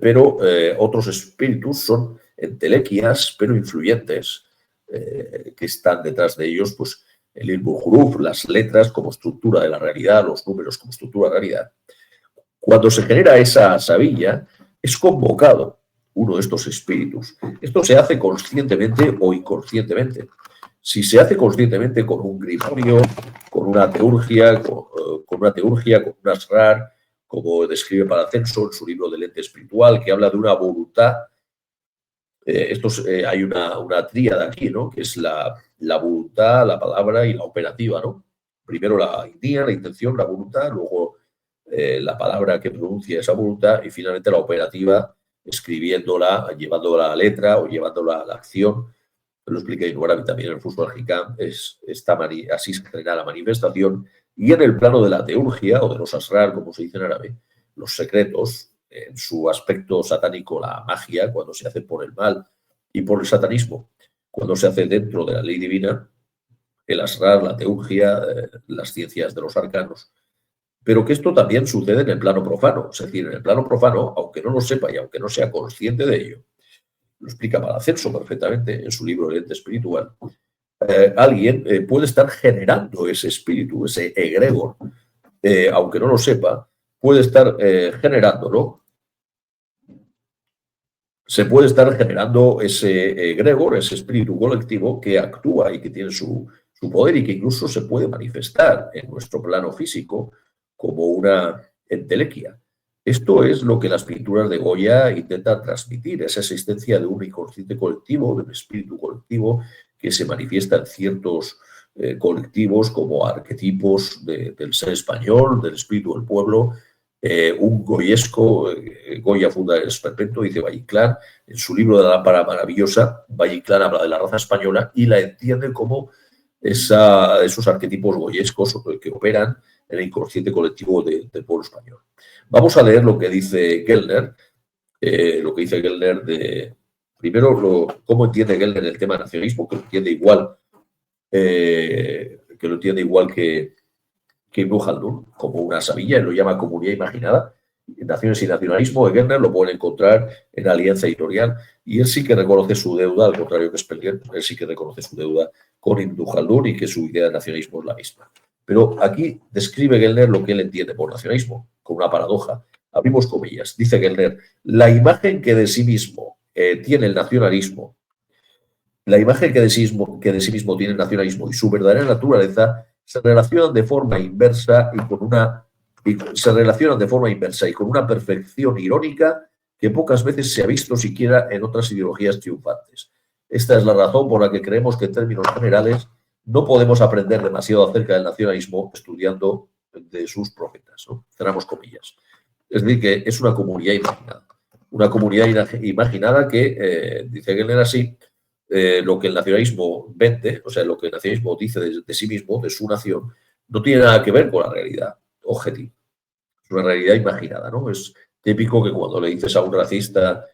pero otros espíritus son entelequias, pero influyentes, que están detrás de ellos, pues el ilmu huruf, las letras como estructura de la realidad, los números como estructura de la realidad. Cuando se genera esa sabilla, es convocado uno de estos espíritus. Esto se hace conscientemente o inconscientemente. Si se hace conscientemente con un grimorio, con una teurgia, con un asrar, como describe Paracelso en su libro del ente espiritual, que habla de una voluntad. Hay una tríada aquí, ¿no? Que es la voluntad, la palabra y la operativa, ¿no? Primero la idea, la intención, la voluntad, luego la palabra que pronuncia esa voluntad y finalmente la operativa, escribiéndola, llevándola a la letra o llevándola a la acción. Lo explica Ibn Arabi también en el Fusul al-Hikam, así se genera la manifestación. Y en el plano de la teurgia o de los asrar, como se dice en árabe, los secretos, en su aspecto satánico, la magia, cuando se hace por el mal y por el satanismo, cuando se hace dentro de la ley divina, el asrar, la teurgia, las ciencias de los arcanos. Pero que esto también sucede en el plano profano, es decir, en el plano profano, aunque no lo sepa y aunque no sea consciente de ello, lo explica Paracelso perfectamente en su libro El ente espiritual, alguien puede estar generando ese espíritu, ese egregor, aunque no lo sepa, puede estar generándolo. Se puede estar generando ese egregor, ese espíritu colectivo que actúa y que tiene su poder y que incluso se puede manifestar en nuestro plano físico como una entelequia. Esto es lo que las pinturas de Goya intentan transmitir, esa existencia de un inconsciente colectivo, de un espíritu colectivo que se manifiesta en ciertos colectivos como arquetipos del ser español, del espíritu del pueblo. Un goyesco, Goya funda el esperpento, dice Valle Inclán, en su libro de la lámpara maravillosa, Valle Inclán habla de la raza española y la entiende como esos arquetipos goyescos que operan en el inconsciente colectivo del pueblo español. Vamos a leer lo que dice Gellner, primero cómo entiende Gellner el tema nacionalismo, que lo entiende igual que Ibn Khaldun, como una sabilla, él lo llama comunidad imaginada. Naciones y nacionalismo de Gellner lo pueden encontrar en Alianza Editorial y él sí que reconoce su deuda, al contrario que Spengler, él sí que reconoce su deuda con Ibn Khaldun y que su idea de nacionalismo es la misma. Pero aquí describe Gellner lo que él entiende por nacionalismo, con una paradoja. Abrimos comillas. Dice Gellner, la imagen que de sí mismo tiene el nacionalismo, la imagen que de sí mismo tiene el nacionalismo y su verdadera naturaleza se relacionan de forma inversa y con una perfección irónica que pocas veces se ha visto siquiera en otras ideologías triunfantes. Esta es la razón por la que creemos que en términos generales no podemos aprender demasiado acerca del nacionalismo estudiando de sus profetas, ¿no? Cerramos comillas. Es decir, que es una comunidad imaginada. Una comunidad imaginada que, dice Gellner así, lo que el nacionalismo vende, o sea, lo que el nacionalismo dice de sí mismo, de su nación, no tiene nada que ver con la realidad objetiva. Es una realidad imaginada, ¿no? Es típico que cuando le dices a un racista,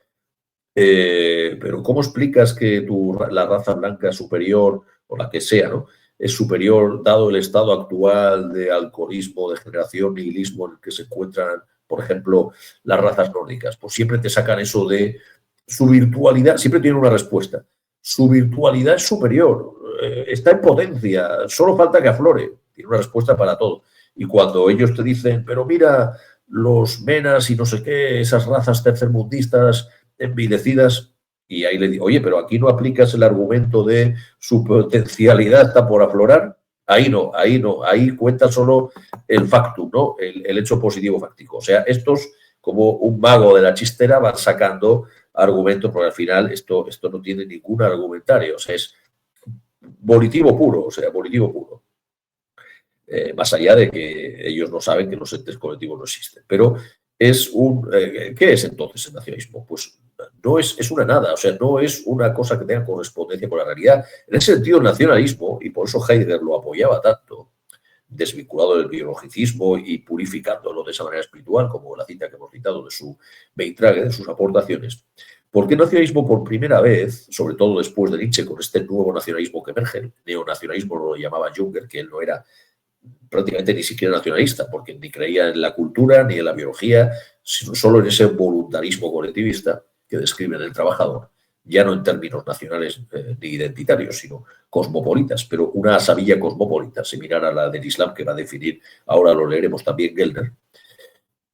pero ¿cómo explicas que la raza blanca superior, o la que sea, ¿no?, es superior dado el estado actual de alcoholismo, degeneración, nihilismo en el que se encuentran, por ejemplo, las razas nórdicas? Pues siempre te sacan eso de su virtualidad, siempre tienen una respuesta. Su virtualidad es superior, está en potencia, solo falta que aflore. Tiene una respuesta para todo. Y cuando ellos te dicen, pero mira, los menas y no sé qué, esas razas tercermundistas envilecidas. Y ahí le digo, oye, pero aquí no aplicas el argumento de su potencialidad está por aflorar. Ahí no, ahí no, ahí cuenta solo el factum, ¿no? El hecho positivo fáctico. O sea, estos, como un mago de la chistera, van sacando argumentos, porque al final esto no tiene ningún argumentario, o sea, es volitivo puro, o sea, volitivo puro. Más allá de que ellos no saben que los entes colectivos no existen. Pero es un... ¿qué es entonces el nacionalismo? Pues no es una nada, o sea, no es una cosa que tenga correspondencia con la realidad. En ese sentido, el nacionalismo, y por eso Heidegger lo apoyaba tanto, desvinculado del biologicismo y purificándolo de esa manera espiritual, como la cita que hemos citado de su Beitrage, de sus aportaciones. ¿Por qué el nacionalismo por primera vez, sobre todo después de Nietzsche, con este nuevo nacionalismo que emerge, el neonacionalismo lo llamaba Junger, que él no era prácticamente ni siquiera nacionalista, porque ni creía en la cultura ni en la biología, sino solo en ese voluntarismo colectivista que describe en El Trabajador, ya no en términos nacionales ni identitarios, sino cosmopolitas, pero una asabilla cosmopolita, similar a la del Islam que va a definir, ahora lo leeremos también Gellner.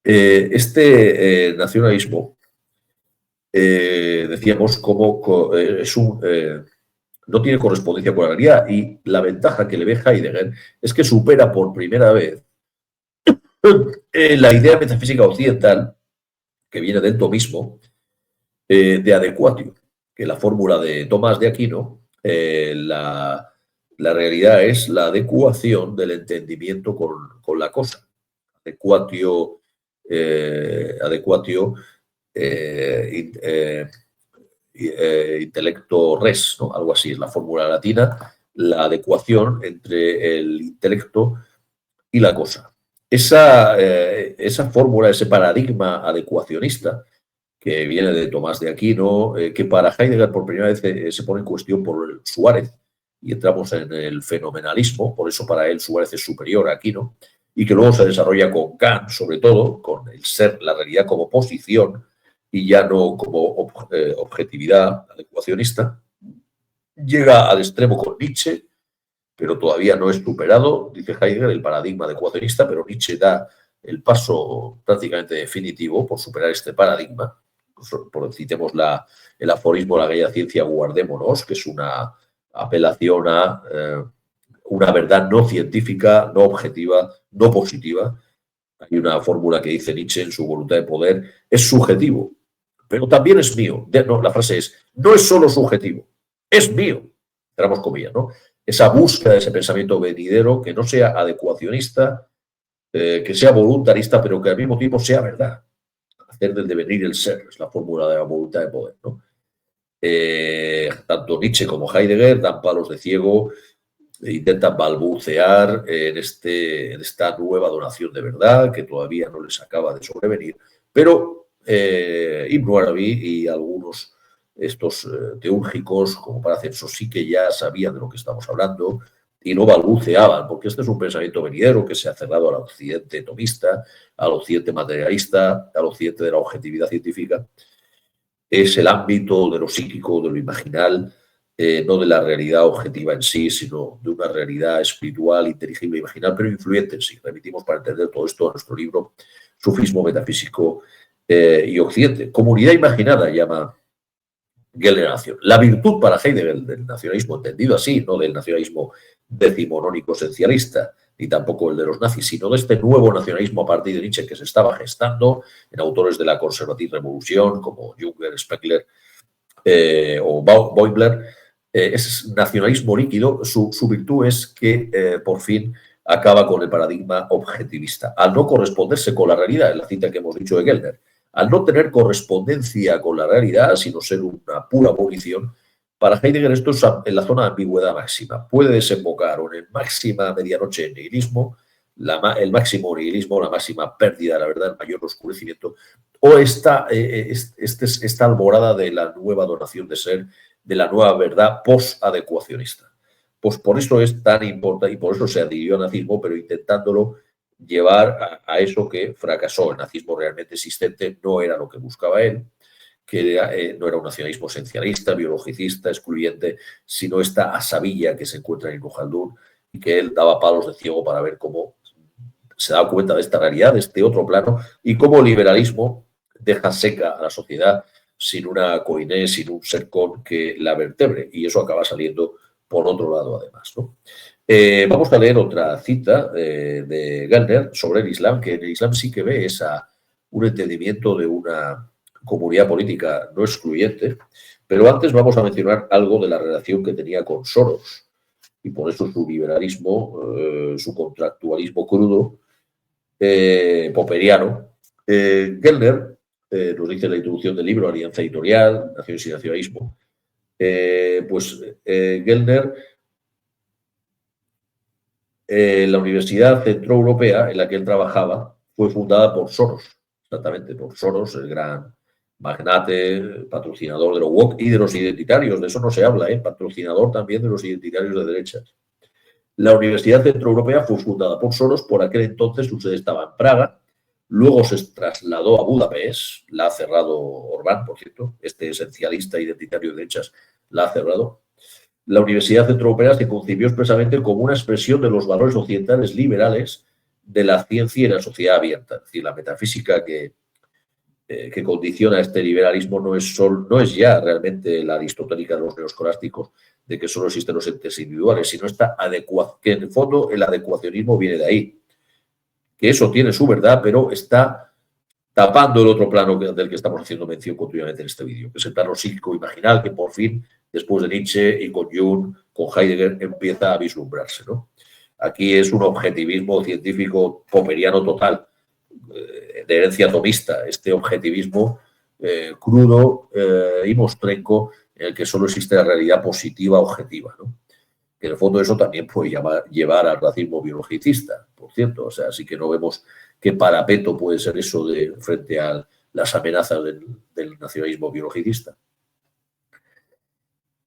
Este nacionalismo, decíamos, como es un no tiene correspondencia con la realidad, y la ventaja que le ve Heidegger es que supera por primera vez la idea metafísica occidental, que viene del tomismo, de adecuatio, que la fórmula de Tomás de Aquino, la realidad es la adecuación del entendimiento con la cosa. Adecuatio, adecuatio intelecto res, ¿no? Algo así es la fórmula latina, la adecuación entre el intelecto y la cosa. Esa fórmula, ese paradigma adecuacionista que viene de Tomás de Aquino, que para Heidegger por primera vez se pone en cuestión por Suárez, y entramos en el fenomenalismo, por eso para él Suárez es superior a Aquino, y que luego se desarrolla con Kant, sobre todo, con el ser, la realidad como posición, y ya no como objetividad adecuacionista, llega al extremo con Nietzsche, pero todavía no es superado, dice Heidegger, el paradigma adecuacionista, pero Nietzsche da el paso prácticamente definitivo por superar este paradigma. Citemos el aforismo de la aquella ciencia guardémonos, que es una apelación a una verdad no científica, no objetiva, no positiva. Hay una fórmula que dice Nietzsche en su voluntad de poder, es subjetivo, pero también es mío. No, la frase es, no es solo subjetivo, es mío. Cerramos comillas, ¿no? Esa búsqueda de ese pensamiento venidero que no sea adecuacionista, que sea voluntarista, pero que al mismo tiempo sea verdad. Hacer del devenir el ser, es la fórmula de la voluntad de poder, ¿no? Tanto Nietzsche como Heidegger dan palos de ciego, intentan balbucear en esta nueva donación de verdad que todavía no les acaba de sobrevenir, pero Ibn Arabi y algunos estos teúrgicos como Paracelso sí que ya sabían de lo que estamos hablando y no balbuceaban, porque este es un pensamiento venidero que se ha cerrado al occidente tomista, al occidente materialista, al occidente de la objetividad científica. Es el ámbito de lo psíquico, de lo imaginal, no de la realidad objetiva en sí, sino de una realidad espiritual, inteligible, imaginal, pero influyente en sí. Remitimos para entender todo esto a nuestro libro Sufismo Metafísico y Occidente. Comunidad imaginada llama Gellner. La virtud para Heidegger del nacionalismo entendido así, no del nacionalismo decimonónico esencialista, ni tampoco el de los nazis, sino de este nuevo nacionalismo a partir de Nietzsche que se estaba gestando en autores de la Conservative Revolution como Junger, Speckler o Beubler. Es nacionalismo líquido, su virtud es que por fin acaba con el paradigma objetivista, al no corresponderse con la realidad, en la cita que hemos dicho de Gellner, al no tener correspondencia con la realidad, sino ser una pura abolición. Para Heidegger esto es en la zona de ambigüedad máxima. Puede desembocar o en máxima medianoche en nihilismo, el máximo nihilismo, la máxima pérdida de la verdad, el mayor oscurecimiento, o esta alborada de la nueva donación de ser, de la nueva verdad post-adecuacionista. Pues por eso es tan importante y por eso se adhirió al nazismo, pero intentándolo llevar a eso que fracasó. El nazismo realmente existente no era lo que buscaba él, que no era un nacionalismo esencialista, biologicista, excluyente, sino esta asabilla que se encuentra en Ibn Khaldun y que él daba palos de ciego para ver cómo se da cuenta de esta realidad, de este otro plano, y cómo el liberalismo deja seca a la sociedad sin una coiné, sin un sercón que la vertebre, y eso acaba saliendo por otro lado además, ¿no? Vamos a leer otra cita de Gellner sobre el Islam, que en el Islam sí que ve un entendimiento de una comunidad política no excluyente, pero antes vamos a mencionar algo de la relación que tenía con Soros, y por eso su liberalismo, su contractualismo crudo, popperiano. Gellner nos dice en la introducción del libro Alianza Editorial, Naciones y Nacionalismo, Gellner, la Universidad Centroeuropea en la que él trabajaba fue fundada por Soros, exactamente, por Soros, el gran magnate, patrocinador de los woke y de los identitarios, de eso no se habla, patrocinador también de los identitarios de derechas. La Universidad Centroeuropea fue fundada por Soros, por aquel entonces su sede estaba en Praga, luego se trasladó a Budapest, la ha cerrado Orbán, por cierto, este esencialista identitario de derechas la ha cerrado. La Universidad Centroeuropea se concibió expresamente como una expresión de los valores occidentales liberales de la ciencia y la sociedad abierta. Es decir, la metafísica que condiciona este liberalismo no es ya realmente la aristotélica de los neoscolásticos, de que solo existen los entes individuales, sino que en el fondo el adecuacionismo viene de ahí. Que eso tiene su verdad, pero está tapando el otro plano del que estamos haciendo mención continuamente en este vídeo, que es el plano psíquico-imaginal que por fin, después de Nietzsche y con Jung, con Heidegger, empieza a vislumbrarse, ¿no? Aquí es un objetivismo científico popperiano total, de herencia atomista, este objetivismo crudo y mostrenco en el que solo existe la realidad positiva objetiva, ¿no? Que en el fondo eso también puede llevar al racismo biologicista, por cierto. O sea, así que no vemos qué parapeto puede ser eso frente a las amenazas del nacionalismo biologicista.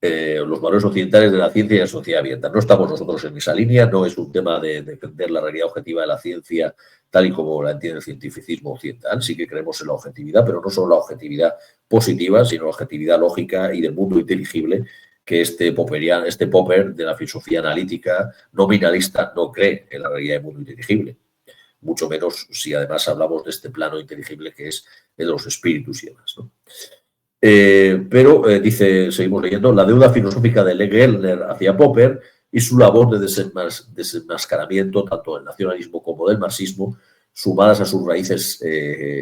Los valores occidentales de la ciencia y la sociedad abierta. No estamos nosotros en esa línea, no es un tema de defender la realidad objetiva de la ciencia tal y como la entiende el cientificismo occidental. Sí que creemos en la objetividad, pero no solo la objetividad positiva, sino la objetividad lógica y del mundo inteligible, que este Popper de la filosofía analítica nominalista no cree en la realidad del mundo inteligible. Mucho menos si además hablamos de este plano inteligible que es el de los espíritus y demás, ¿no? Dice, seguimos leyendo, la deuda filosófica de Gellner hacia Popper y su labor de desenmascaramiento tanto del nacionalismo como del marxismo, sumadas a sus raíces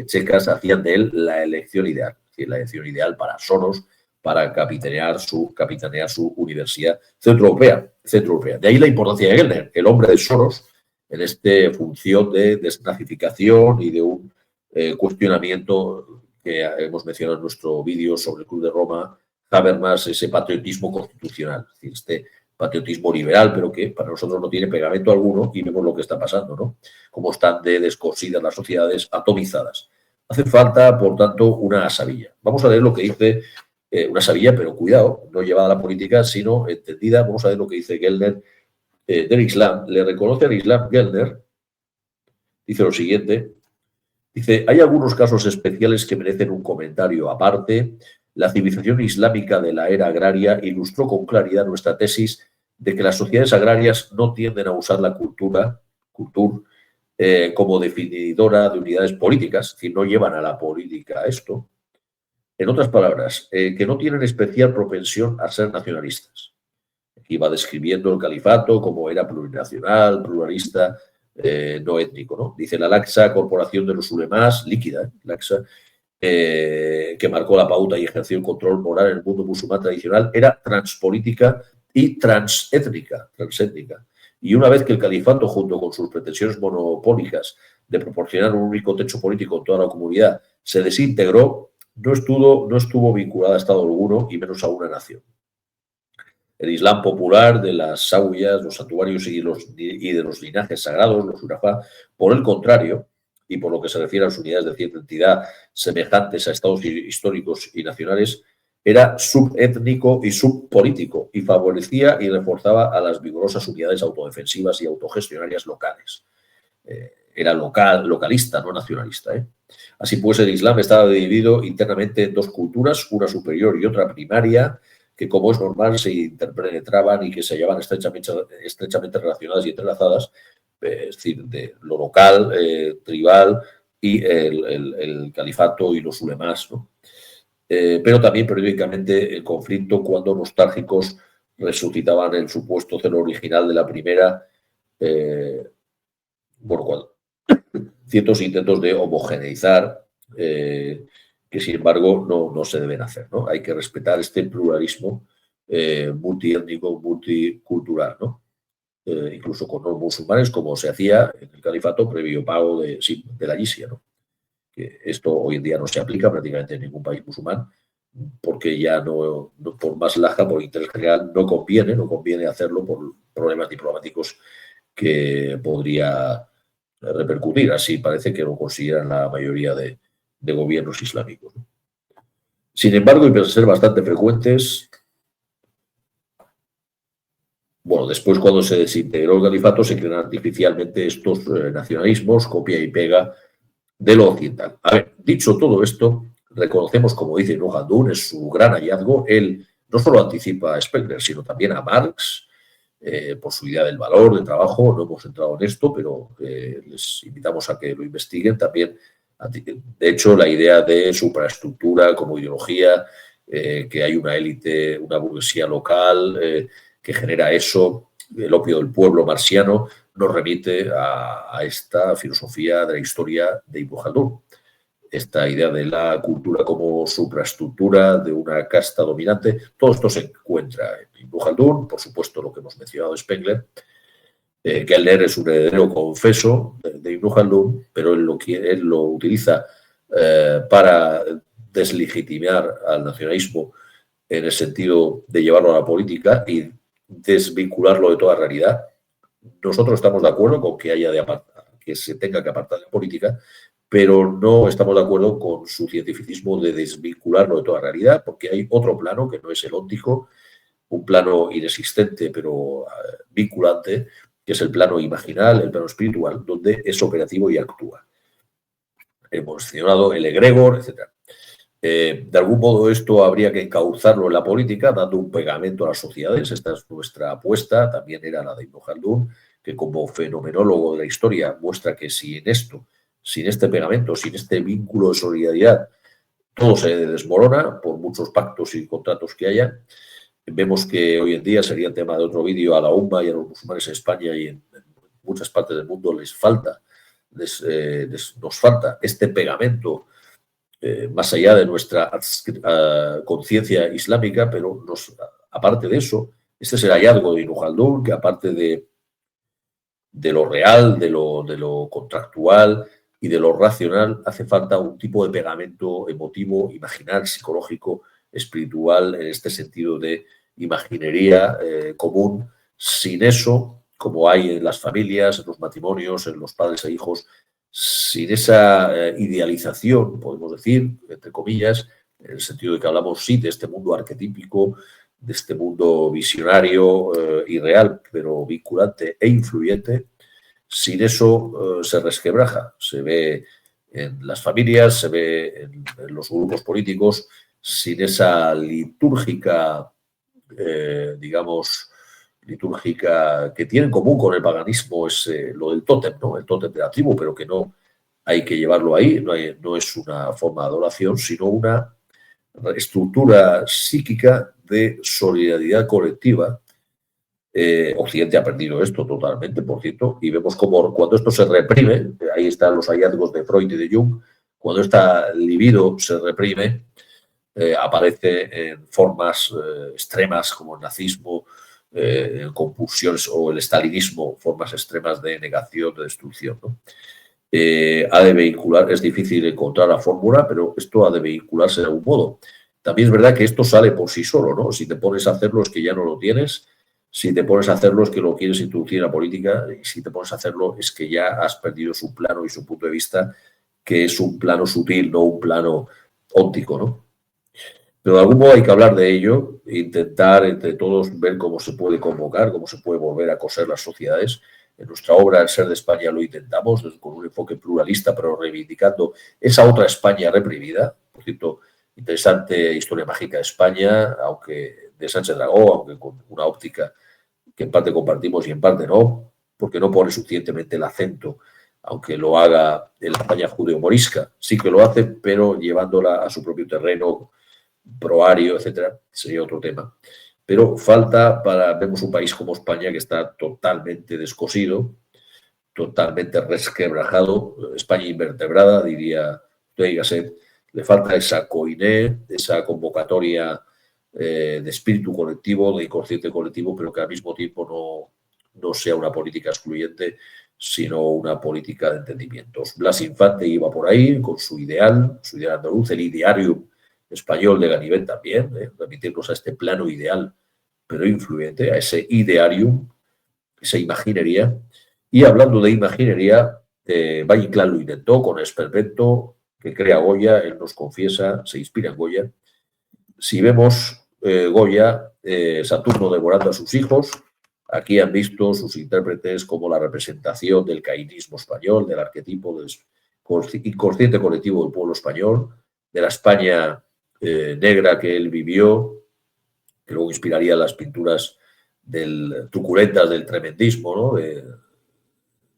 checas, hacían de él la elección ideal, es decir, la elección ideal para Soros, para capitanear su universidad centroeuropea. De ahí la importancia de Gellner, el hombre de Soros, en esta función de desnazificación y de un cuestionamiento que hemos mencionado en nuestro vídeo sobre el Club de Roma, Habermas, ese patriotismo constitucional, es decir, este patriotismo liberal, pero que para nosotros no tiene pegamento alguno y vemos lo que está pasando, ¿no? Cómo están de descosidas las sociedades atomizadas. Hace falta, por tanto, una asabilla. Vamos a leer lo que dice una asabilla, pero cuidado, no llevada a la política, sino entendida. Vamos a ver lo que dice Gellner del Islam. Le reconoce al Islam Gellner, dice lo siguiente. Dice, hay algunos casos especiales que merecen un comentario aparte. La civilización islámica de la era agraria ilustró con claridad nuestra tesis de que las sociedades agrarias no tienden a usar la cultura como definidora de unidades políticas, es decir, no llevan a la política esto. En otras palabras, que no tienen especial propensión a ser nacionalistas. Aquí va describiendo el califato como era plurinacional, pluralista, no étnico, ¿no? Dice la laxa corporación de los ulemás, líquida, laxa, que marcó la pauta y ejerció el control moral en el mundo musulmán tradicional, era transpolítica y transétnica. Y una vez que el califato, junto con sus pretensiones monopólicas de proporcionar un único techo político en toda la comunidad, se desintegró, no estuvo vinculada a Estado alguno y menos a una nación. El Islam popular de las sauyas, los santuarios y de los linajes sagrados, los urafá, por el contrario, y por lo que se refiere a las unidades de cierta entidad semejantes a estados históricos y nacionales, era subétnico y subpolítico y favorecía y reforzaba a las vigorosas unidades autodefensivas y autogestionarias locales. Era localista, no nacionalista. Así pues, el Islam estaba dividido internamente en dos culturas, una superior y otra primaria, que como es normal se interpenetraban y que se hallaban estrechamente relacionadas y entrelazadas, es decir, de lo local, tribal, y el califato y los ulemás, ¿no? Pero también periódicamente el conflicto cuando nostálgicos resucitaban el supuesto celo original de la primera, bueno, cuando ciertos intentos de homogeneizar, que sin embargo no se deben hacer, ¿no? Hay que respetar este pluralismo multiétnico, multicultural, ¿no? Incluso con no musulmanes, como se hacía en el califato previo pago de la jizya, ¿no? Que esto hoy en día no se aplica prácticamente en ningún país musulmán, porque ya por más laja, por interés general, no conviene hacerlo por problemas diplomáticos que podría repercutir. Así parece que lo consideran la mayoría de gobiernos islámicos, ¿no? Sin embargo, y pese a ser bastante frecuentes, bueno, después cuando se desintegró el califato se crean artificialmente estos nacionalismos, copia y pega de lo occidental. A ver, dicho todo esto, reconocemos, como dice Ibn Khaldun, es su gran hallazgo. Él no solo anticipa a Spengler, sino también a Marx, por su idea del valor, del trabajo. No hemos entrado en esto, pero les invitamos a que lo investiguen. También, de hecho, la idea de supraestructura como ideología, que hay una élite, una burguesía local que genera eso, el opio del pueblo marxiano, nos remite a esta filosofía de la historia de Ibn Khaldun. Esta idea de la cultura como supraestructura de una casta dominante, todo esto se encuentra en Ibn Khaldun, por supuesto lo que hemos mencionado de Spengler. Kellner es un heredero confeso de Ibn Khaldun, pero él lo utiliza para deslegitimar al nacionalismo en el sentido de llevarlo a la política y desvincularlo de toda realidad. Nosotros estamos de acuerdo con que se tenga que apartar de la política, pero no estamos de acuerdo con su cientificismo de desvincularlo de toda realidad, porque hay otro plano que no es el óptico, un plano inexistente pero vinculante, que es el plano imaginal, el plano espiritual, donde es operativo y actúa. Hemos mencionado el egregor, etc. De algún modo esto habría que encauzarlo en la política, dando un pegamento a las sociedades. Esta es nuestra apuesta, también era la de Ibn Khaldun, que como fenomenólogo de la historia muestra que sin esto, sin este pegamento, sin este vínculo de solidaridad, todo se desmorona por muchos pactos y contratos que haya. Vemos que hoy en día sería el tema de otro vídeo, a la UMA y a los musulmanes en España y en muchas partes del mundo nos falta este pegamento más allá de nuestra conciencia islámica, pero aparte de eso, este es el hallazgo de Ibn Khaldun, que aparte de lo real, de lo contractual y de lo racional, hace falta un tipo de pegamento emotivo, imaginal, psicológico, espiritual, en este sentido de imaginería común. Sin eso, como hay en las familias, en los matrimonios, en los padres e hijos, sin esa idealización, podemos decir, entre comillas, en el sentido de que hablamos, sí, de este mundo arquetípico, de este mundo visionario y real, pero vinculante e influyente, sin eso se resquebraja. Se ve en las familias, se ve en los grupos políticos, sin esa litúrgica, digamos, litúrgica que tiene en común con el paganismo, es lo del tótem, ¿no? El tótem de la tribu, pero que no hay que llevarlo ahí, no es una forma de adoración, sino una estructura psíquica de solidaridad colectiva. Occidente ha perdido esto totalmente, por cierto, y vemos como cuando esto se reprime, ahí están los hallazgos de Freud y de Jung, cuando esta libido se reprime, aparece en formas extremas como el nazismo, compulsiones o el estalinismo, formas extremas de negación, de destrucción, ¿no? Ha de vehicular, es difícil encontrar la fórmula, pero esto ha de vehicularse de algún modo. También es verdad que esto sale por sí solo, ¿no? Si te pones a hacerlo es que ya no lo tienes, si te pones a hacerlo es que lo quieres introducir en la política, y si te pones a hacerlo es que ya has perdido su plano y su punto de vista, que es un plano sutil, no un plano óptico, ¿no? Pero de algún modo hay que hablar de ello, e intentar entre todos ver cómo se puede convocar, cómo se puede volver a coser las sociedades. En nuestra obra, El ser de España, lo intentamos con un enfoque pluralista, pero reivindicando esa otra España reprimida. Por cierto, interesante historia mágica de España, aunque de Sánchez Dragó, aunque con una óptica que en parte compartimos y en parte no, porque no pone suficientemente el acento, aunque lo haga en la España judeo-morisca. Sí que lo hace, pero llevándola a su propio terreno, proario, etcétera, sería otro tema. Pero vemos un país como España que está totalmente descosido, totalmente resquebrajado, España invertebrada, diría Gasset. Le falta esa coiné, esa convocatoria de espíritu colectivo, de inconsciente colectivo, pero que al mismo tiempo no sea una política excluyente, sino una política de entendimientos. Blas Infante iba por ahí con su ideal andaluz, el idearium español de Ganivet también, remitirnos a este plano ideal, pero influyente, a ese idearium, esa imaginería. Y hablando de imaginería, Valle Inclán lo intentó con Esperpento, que crea Goya, él nos confiesa, se inspira en Goya. Si vemos Goya, Saturno devorando a sus hijos, aquí han visto sus intérpretes como la representación del cainismo español, del arquetipo del inconsciente colectivo del pueblo español, de la España negra que él vivió, que luego inspiraría las pinturas truculentas del tremendismo, ¿no?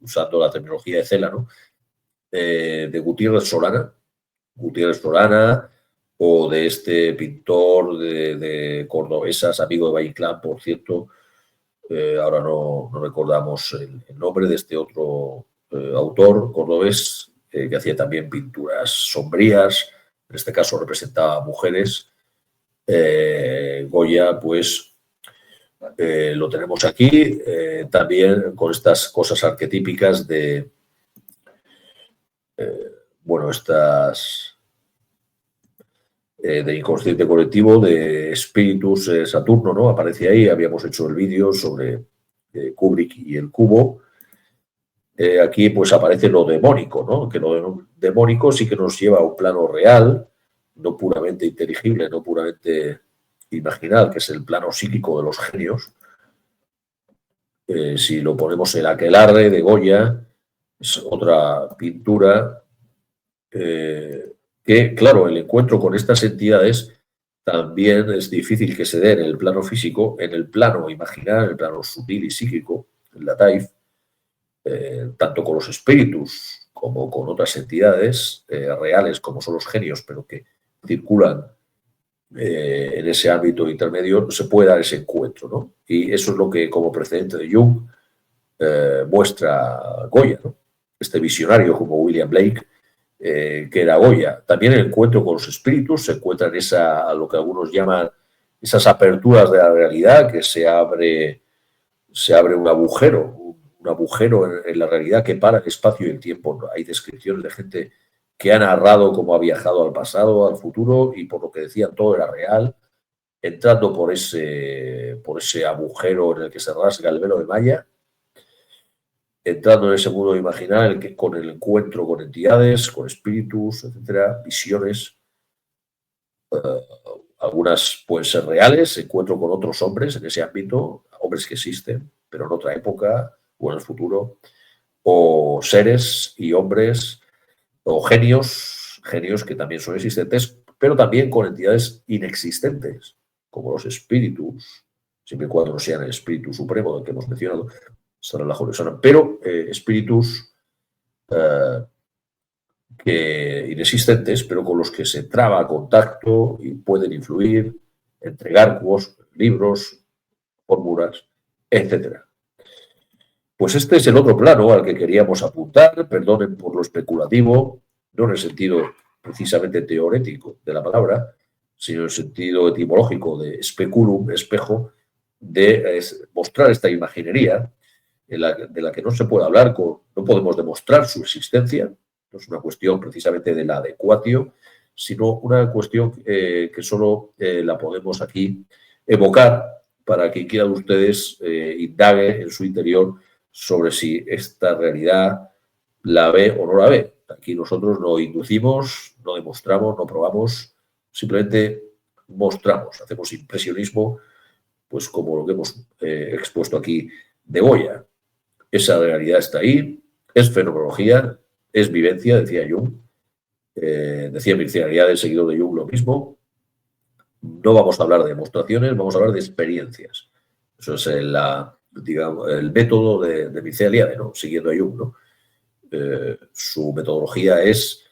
Usando la terminología de Cela, ¿no? De Gutiérrez Solana, o de este pintor de Cordobesas, amigo de Valle Inclán, por cierto, ahora no recordamos el nombre de este otro autor cordobés, que hacía también pinturas sombrías, en este caso representaba mujeres. Goya, pues, lo tenemos aquí, también con estas cosas arquetípicas de, de inconsciente colectivo, de espíritus, Saturno, ¿no? Aparece ahí, habíamos hecho el vídeo sobre Kubrick y el cubo. Aquí pues aparece lo demónico, ¿no? Que lo demónico sí que nos lleva a un plano real, no puramente inteligible, no puramente imaginal, que es el plano psíquico de los genios. Si lo ponemos en Aquelarre de Goya, es otra pintura que, claro, el encuentro con estas entidades también es difícil que se dé en el plano físico, en el plano imaginal, en el plano sutil y psíquico, en la TAIF, tanto con los espíritus como con otras entidades reales como son los genios, pero que circulan en ese ámbito intermedio, se puede dar ese encuentro, ¿no? Y eso es lo que, como precedente de Jung, muestra Goya, ¿no? Este visionario como William Blake, que era Goya. También el encuentro con los espíritus se encuentra en lo que algunos llaman esas aperturas de la realidad, que se abre un agujero en la realidad que para el espacio y el tiempo. Hay descripciones de gente que ha narrado cómo ha viajado al pasado, al futuro, y por lo que decían todo era real, entrando por ese agujero en el que se rasga el velo de Maya, entrando en ese mundo imaginario con el encuentro con entidades, con espíritus, etcétera, visiones. Algunas pueden ser reales, encuentro con otros hombres en ese ámbito, hombres que existen, pero en otra época o en el futuro, o seres y hombres, o genios que también son existentes, pero también con entidades inexistentes, como los espíritus, siempre y cuando no sean el espíritu supremo del que hemos mencionado, pero espíritus inexistentes, pero con los que se traba contacto y pueden influir, entregar libros, fórmulas, etc. Pues este es el otro plano al que queríamos apuntar, perdonen por lo especulativo, no en el sentido precisamente teorético de la palabra, sino en el sentido etimológico de speculum, espejo, de mostrar esta imaginería de la que no se puede hablar, no podemos demostrar su existencia, no es una cuestión precisamente de la adecuatio, sino una cuestión que solo la podemos aquí evocar para que quien quiera de ustedes indague en su interior sobre si esta realidad la ve o no la ve. Aquí nosotros no inducimos, no demostramos, no probamos, simplemente mostramos, hacemos impresionismo, pues como lo que hemos expuesto aquí de Goya. Esa realidad está ahí, es fenomenología, es vivencia, decía Jung. Decía Mircea Eliade, seguidor de Jung, lo mismo. No vamos a hablar de demostraciones, vamos a hablar de experiencias. Eso es digamos, el método de Mircea Eliade, ¿no? Siguiendo a Jung, ¿no? Su metodología es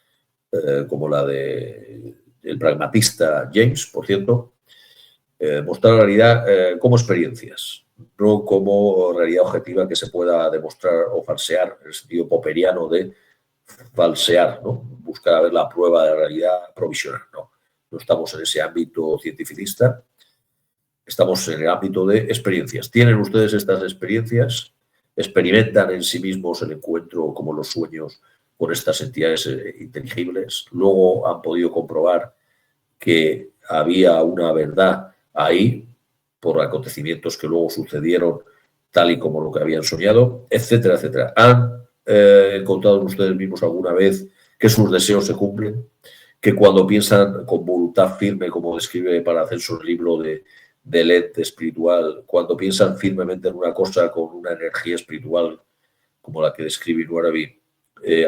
como la de el pragmatista James, por cierto, mostrar la realidad como experiencias, no como realidad objetiva que se pueda demostrar o falsear, en el sentido popperiano de falsear, ¿no? Buscar ver la prueba de la realidad provisional, ¿no? No estamos en ese ámbito cientificista, estamos en el ámbito de experiencias. ¿Tienen ustedes estas experiencias? ¿Experimentan en sí mismos el encuentro como los sueños con estas entidades inteligibles? Luego han podido comprobar que había una verdad ahí por acontecimientos que luego sucedieron tal y como lo que habían soñado, etcétera, etcétera. ¿Han encontrado ustedes mismos alguna vez que sus deseos se cumplen? Que cuando piensan con voluntad firme, como describe para hacer su libro del ente espiritual, cuando piensan firmemente en una cosa con una energía espiritual como la que describe Ibn Arabi,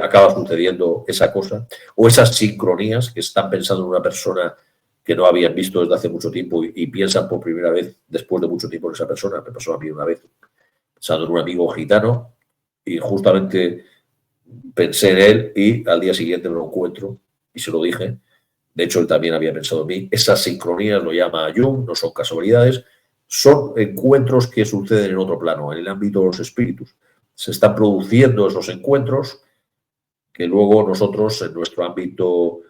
acaba sucediendo esa cosa, o esas sincronías que están pensando en una persona que no habían visto desde hace mucho tiempo y piensan por primera vez después de mucho tiempo en esa persona. Me pasó a mí una vez pensando en un amigo gitano y justamente pensé en él y al día siguiente me lo encuentro y se lo dije. De hecho, él también había pensado en mí. Esas sincronías lo llama Jung, no son casualidades, son encuentros que suceden en otro plano, en el ámbito de los espíritus. Se están produciendo esos encuentros que luego nosotros, en nuestro ámbito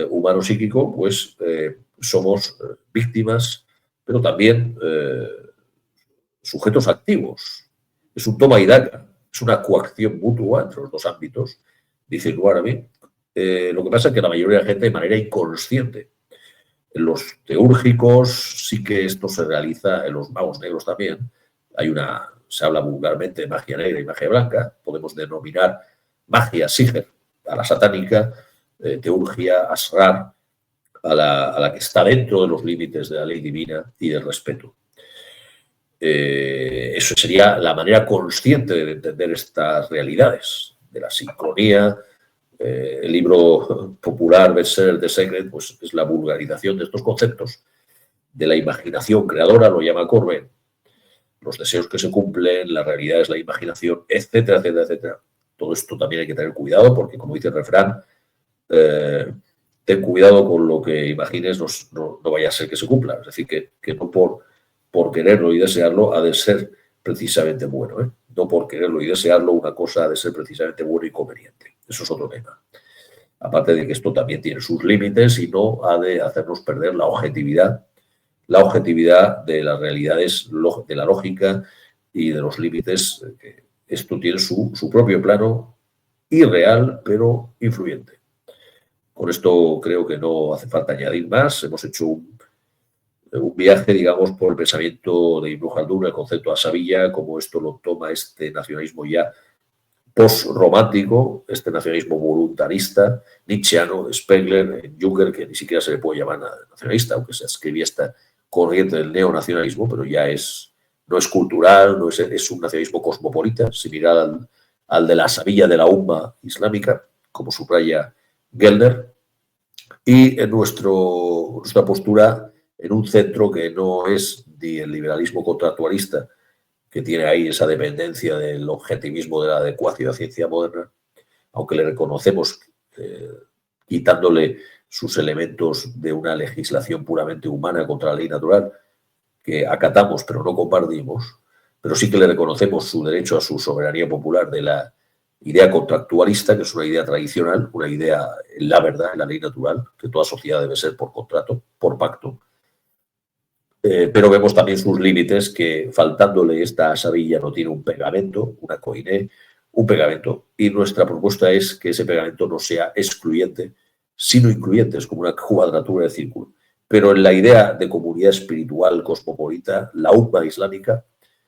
humano psíquico, pues somos víctimas, pero también sujetos activos. Es un toma y daca, es una coacción mutua entre los dos ámbitos, dice el Arabi. Lo que pasa es que la mayoría de la gente de manera inconsciente. En los teúrgicos sí que esto se realiza, en los magos negros también. Se habla vulgarmente de magia negra y magia blanca. Podemos denominar magia Siger a la satánica, teurgia Asrar a la que está dentro de los límites de la ley divina y del respeto. Eso sería la manera consciente de entender estas realidades, de la sincronía. El libro popular bestseller The Secret pues, es la vulgarización de estos conceptos, de la imaginación creadora, lo llama Corbin, los deseos que se cumplen, la realidad es la imaginación, etcétera, etcétera, etcétera. Todo esto también hay que tener cuidado porque, como dice el refrán, ten cuidado con lo que imagines, no vaya a ser que se cumpla. Es decir, que no por quererlo y desearlo ha de ser precisamente bueno. No por quererlo y desearlo una cosa ha de ser precisamente bueno y conveniente. Eso es otro tema. Aparte de que esto también tiene sus límites y no ha de hacernos perder la objetividad de las realidades, de la lógica y de los límites. Esto tiene su propio plano irreal, pero influyente. Con esto creo que no hace falta añadir más. Hemos hecho un viaje, digamos, por el pensamiento de Ibn Khaldun, el concepto de Asavilla, como esto lo toma este nacionalismo ya post-romántico, este nacionalismo voluntarista, nietzscheano, Spengler, Junger, que ni siquiera se le puede llamar nacionalista, aunque se escribía esta corriente del neonacionalismo, pero ya no es cultural, es un nacionalismo cosmopolita, similar al de la Asavilla de la Umma islámica, como subraya Gelder, y en nuestra postura en un centro que no es ni el liberalismo contractualista, que tiene ahí esa dependencia del objetivismo de la adecuación de la ciencia moderna, aunque le reconocemos, quitándole sus elementos de una legislación puramente humana contra la ley natural, que acatamos pero no compartimos, pero sí que le reconocemos su derecho a su soberanía popular de la idea contractualista, que es una idea tradicional, una idea en la verdad, en la ley natural, que toda sociedad debe ser por contrato, por pacto. Pero vemos también sus límites, que faltándole esta asabilla no tiene un pegamento, una coiné, un pegamento. Y nuestra propuesta es que ese pegamento no sea excluyente, sino incluyente, es como una cuadratura de círculo. Pero en la idea de comunidad espiritual cosmopolita, la Umma islámica,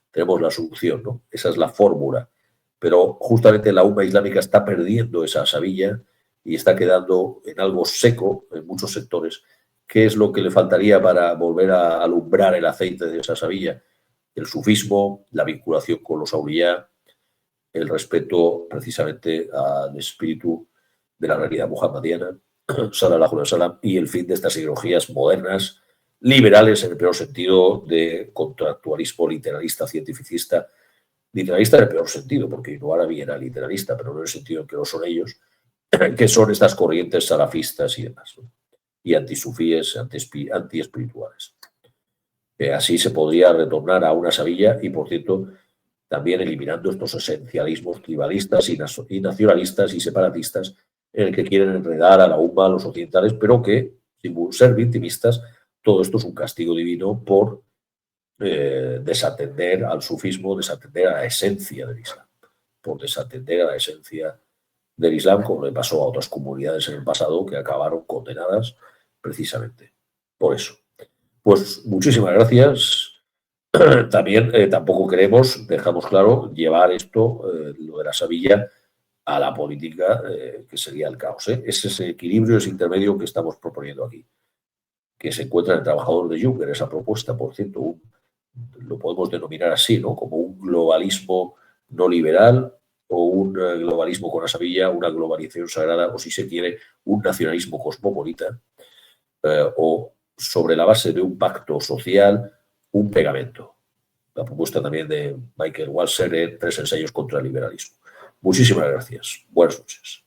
tenemos la solución, ¿no? Esa es la fórmula. Pero justamente la Umma islámica está perdiendo esa asabilla y está quedando en algo seco en muchos sectores. ¿Qué es lo que le faltaría para volver a alumbrar el aceite de esa sabilla? El sufismo, la vinculación con los auliyá, el respeto precisamente al espíritu de la realidad muhammadiana, sallallahu alaihi wasallam, y el fin de estas ideologías modernas, liberales en el peor sentido, de contractualismo literalista, cientificista, literalista en el peor sentido, porque Ibn Arabi era literalista, pero no en el sentido en que lo son ellos, que son estas corrientes salafistas y demás, ¿no? Y antisufíes, antiespirituales. Así se podría retornar a una Sevilla y, por cierto, también eliminando estos esencialismos tribalistas y nacionalistas y separatistas en el que quieren enredar a la UMA, a los occidentales, pero que, sin ser victimistas, todo esto es un castigo divino por desatender al sufismo, desatender a la esencia del Islam, por desatender a la esencia del Islam, como le pasó a otras comunidades en el pasado que acabaron condenadas precisamente por eso. Pues muchísimas gracias. También tampoco queremos, dejamos claro, llevar esto, lo de la Sevilla, a la política, que sería el caos. Es ese equilibrio, ese intermedio que estamos proponiendo aquí, que se encuentra en el trabajador de Juncker, esa propuesta, por cierto, lo podemos denominar así, ¿no? Como un globalismo no liberal o un globalismo con la Sevilla, una globalización sagrada, o si se quiere, un nacionalismo cosmopolita, o sobre la base de un pacto social, un pegamento. La propuesta también de Michael Walzer en 3 ensayos contra el liberalismo. Muchísimas gracias. Buenas noches.